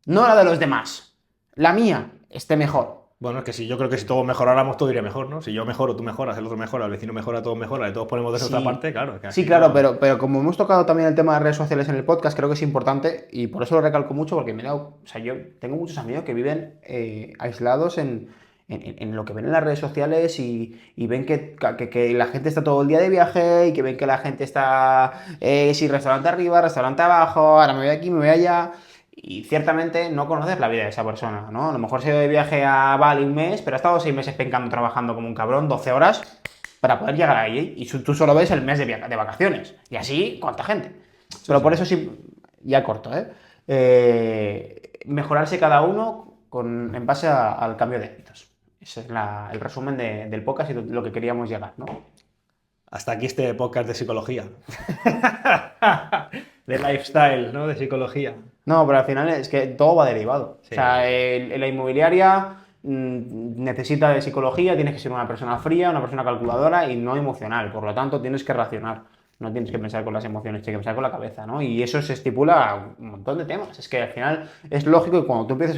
no la de los demás, la mía, esté mejor. Bueno, es que si yo creo que si todos mejoráramos, todo iría mejor, ¿no? Si yo mejoro, tú mejoras, el otro mejora, el vecino mejora, todos mejoran, y todos ponemos de nuestra Sí, parte, claro, que sí, así claro, no. pero como hemos tocado también el tema de redes sociales en el podcast, creo que es importante y por eso lo recalco mucho, porque me he dado, o sea, yo tengo muchos amigos que viven aislados en lo que ven en las redes sociales y ven que la gente está todo el día de viaje y que ven que la gente está, sí, restaurante arriba, restaurante abajo, ahora me voy aquí, me voy allá. Y ciertamente no conoces la vida de esa persona, ¿no? A lo mejor se ha ido de viaje a Bali un mes, pero ha estado 6 meses pencando, trabajando como un cabrón, 12 horas, para poder llegar ahí. Y tú solo ves el mes de vacaciones. Y así, ¿cuánta gente? Sí, Pero sí. por eso sí, ya corto, ¿eh? Mejorarse cada uno en base al cambio de hábitos. Ese es el resumen del podcast y lo que queríamos llegar, ¿no? Hasta aquí este podcast de psicología. De lifestyle, ¿no? De psicología. No, pero al final es que todo va derivado. O Sí, sea, sí, sí. la inmobiliaria necesita de psicología, tienes que ser una persona fría, una persona calculadora y no emocional. Por lo tanto, tienes que racionar. No tienes que pensar con las emociones, tienes que pensar con la cabeza, ¿no? Y eso se estipula a un montón de temas. Es que al final es lógico que cuando tú empiezas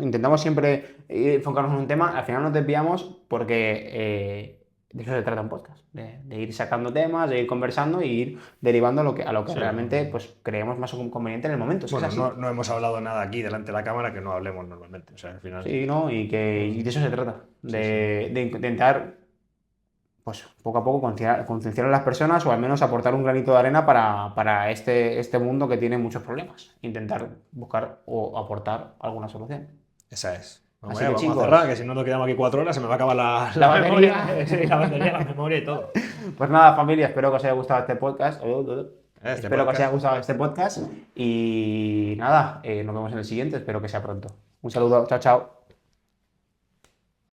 intentamos siempre enfocarnos en un tema, al final nos desviamos porque de eso se trata un podcast. De ir sacando temas, de ir conversando y ir derivando a lo que Sí, realmente no. pues, creemos más conveniente en el momento. Es que es Bueno, así. no hemos hablado nada aquí delante de la cámara que no hablemos normalmente. O sea, al final. Sí, ¿no? Y de eso se trata. Sí, sí. De intentar, pues, poco a poco concienciar a las personas o al menos aportar un granito de arena para este mundo que tiene muchos problemas. Intentar buscar o aportar alguna solución. Esa es. Vamos, Así que vamos a chicos, cerrar, que si no nos quedamos aquí 4 horas, se me va a acabar la la memoria. batería. Sí, la batería, la memoria y todo. Pues nada, familia, espero que os haya gustado este podcast. Este Espero que os haya podcast. gustado este podcast. Y nada, nos vemos en el siguiente. Espero que sea pronto. Un saludo. Chao, chao.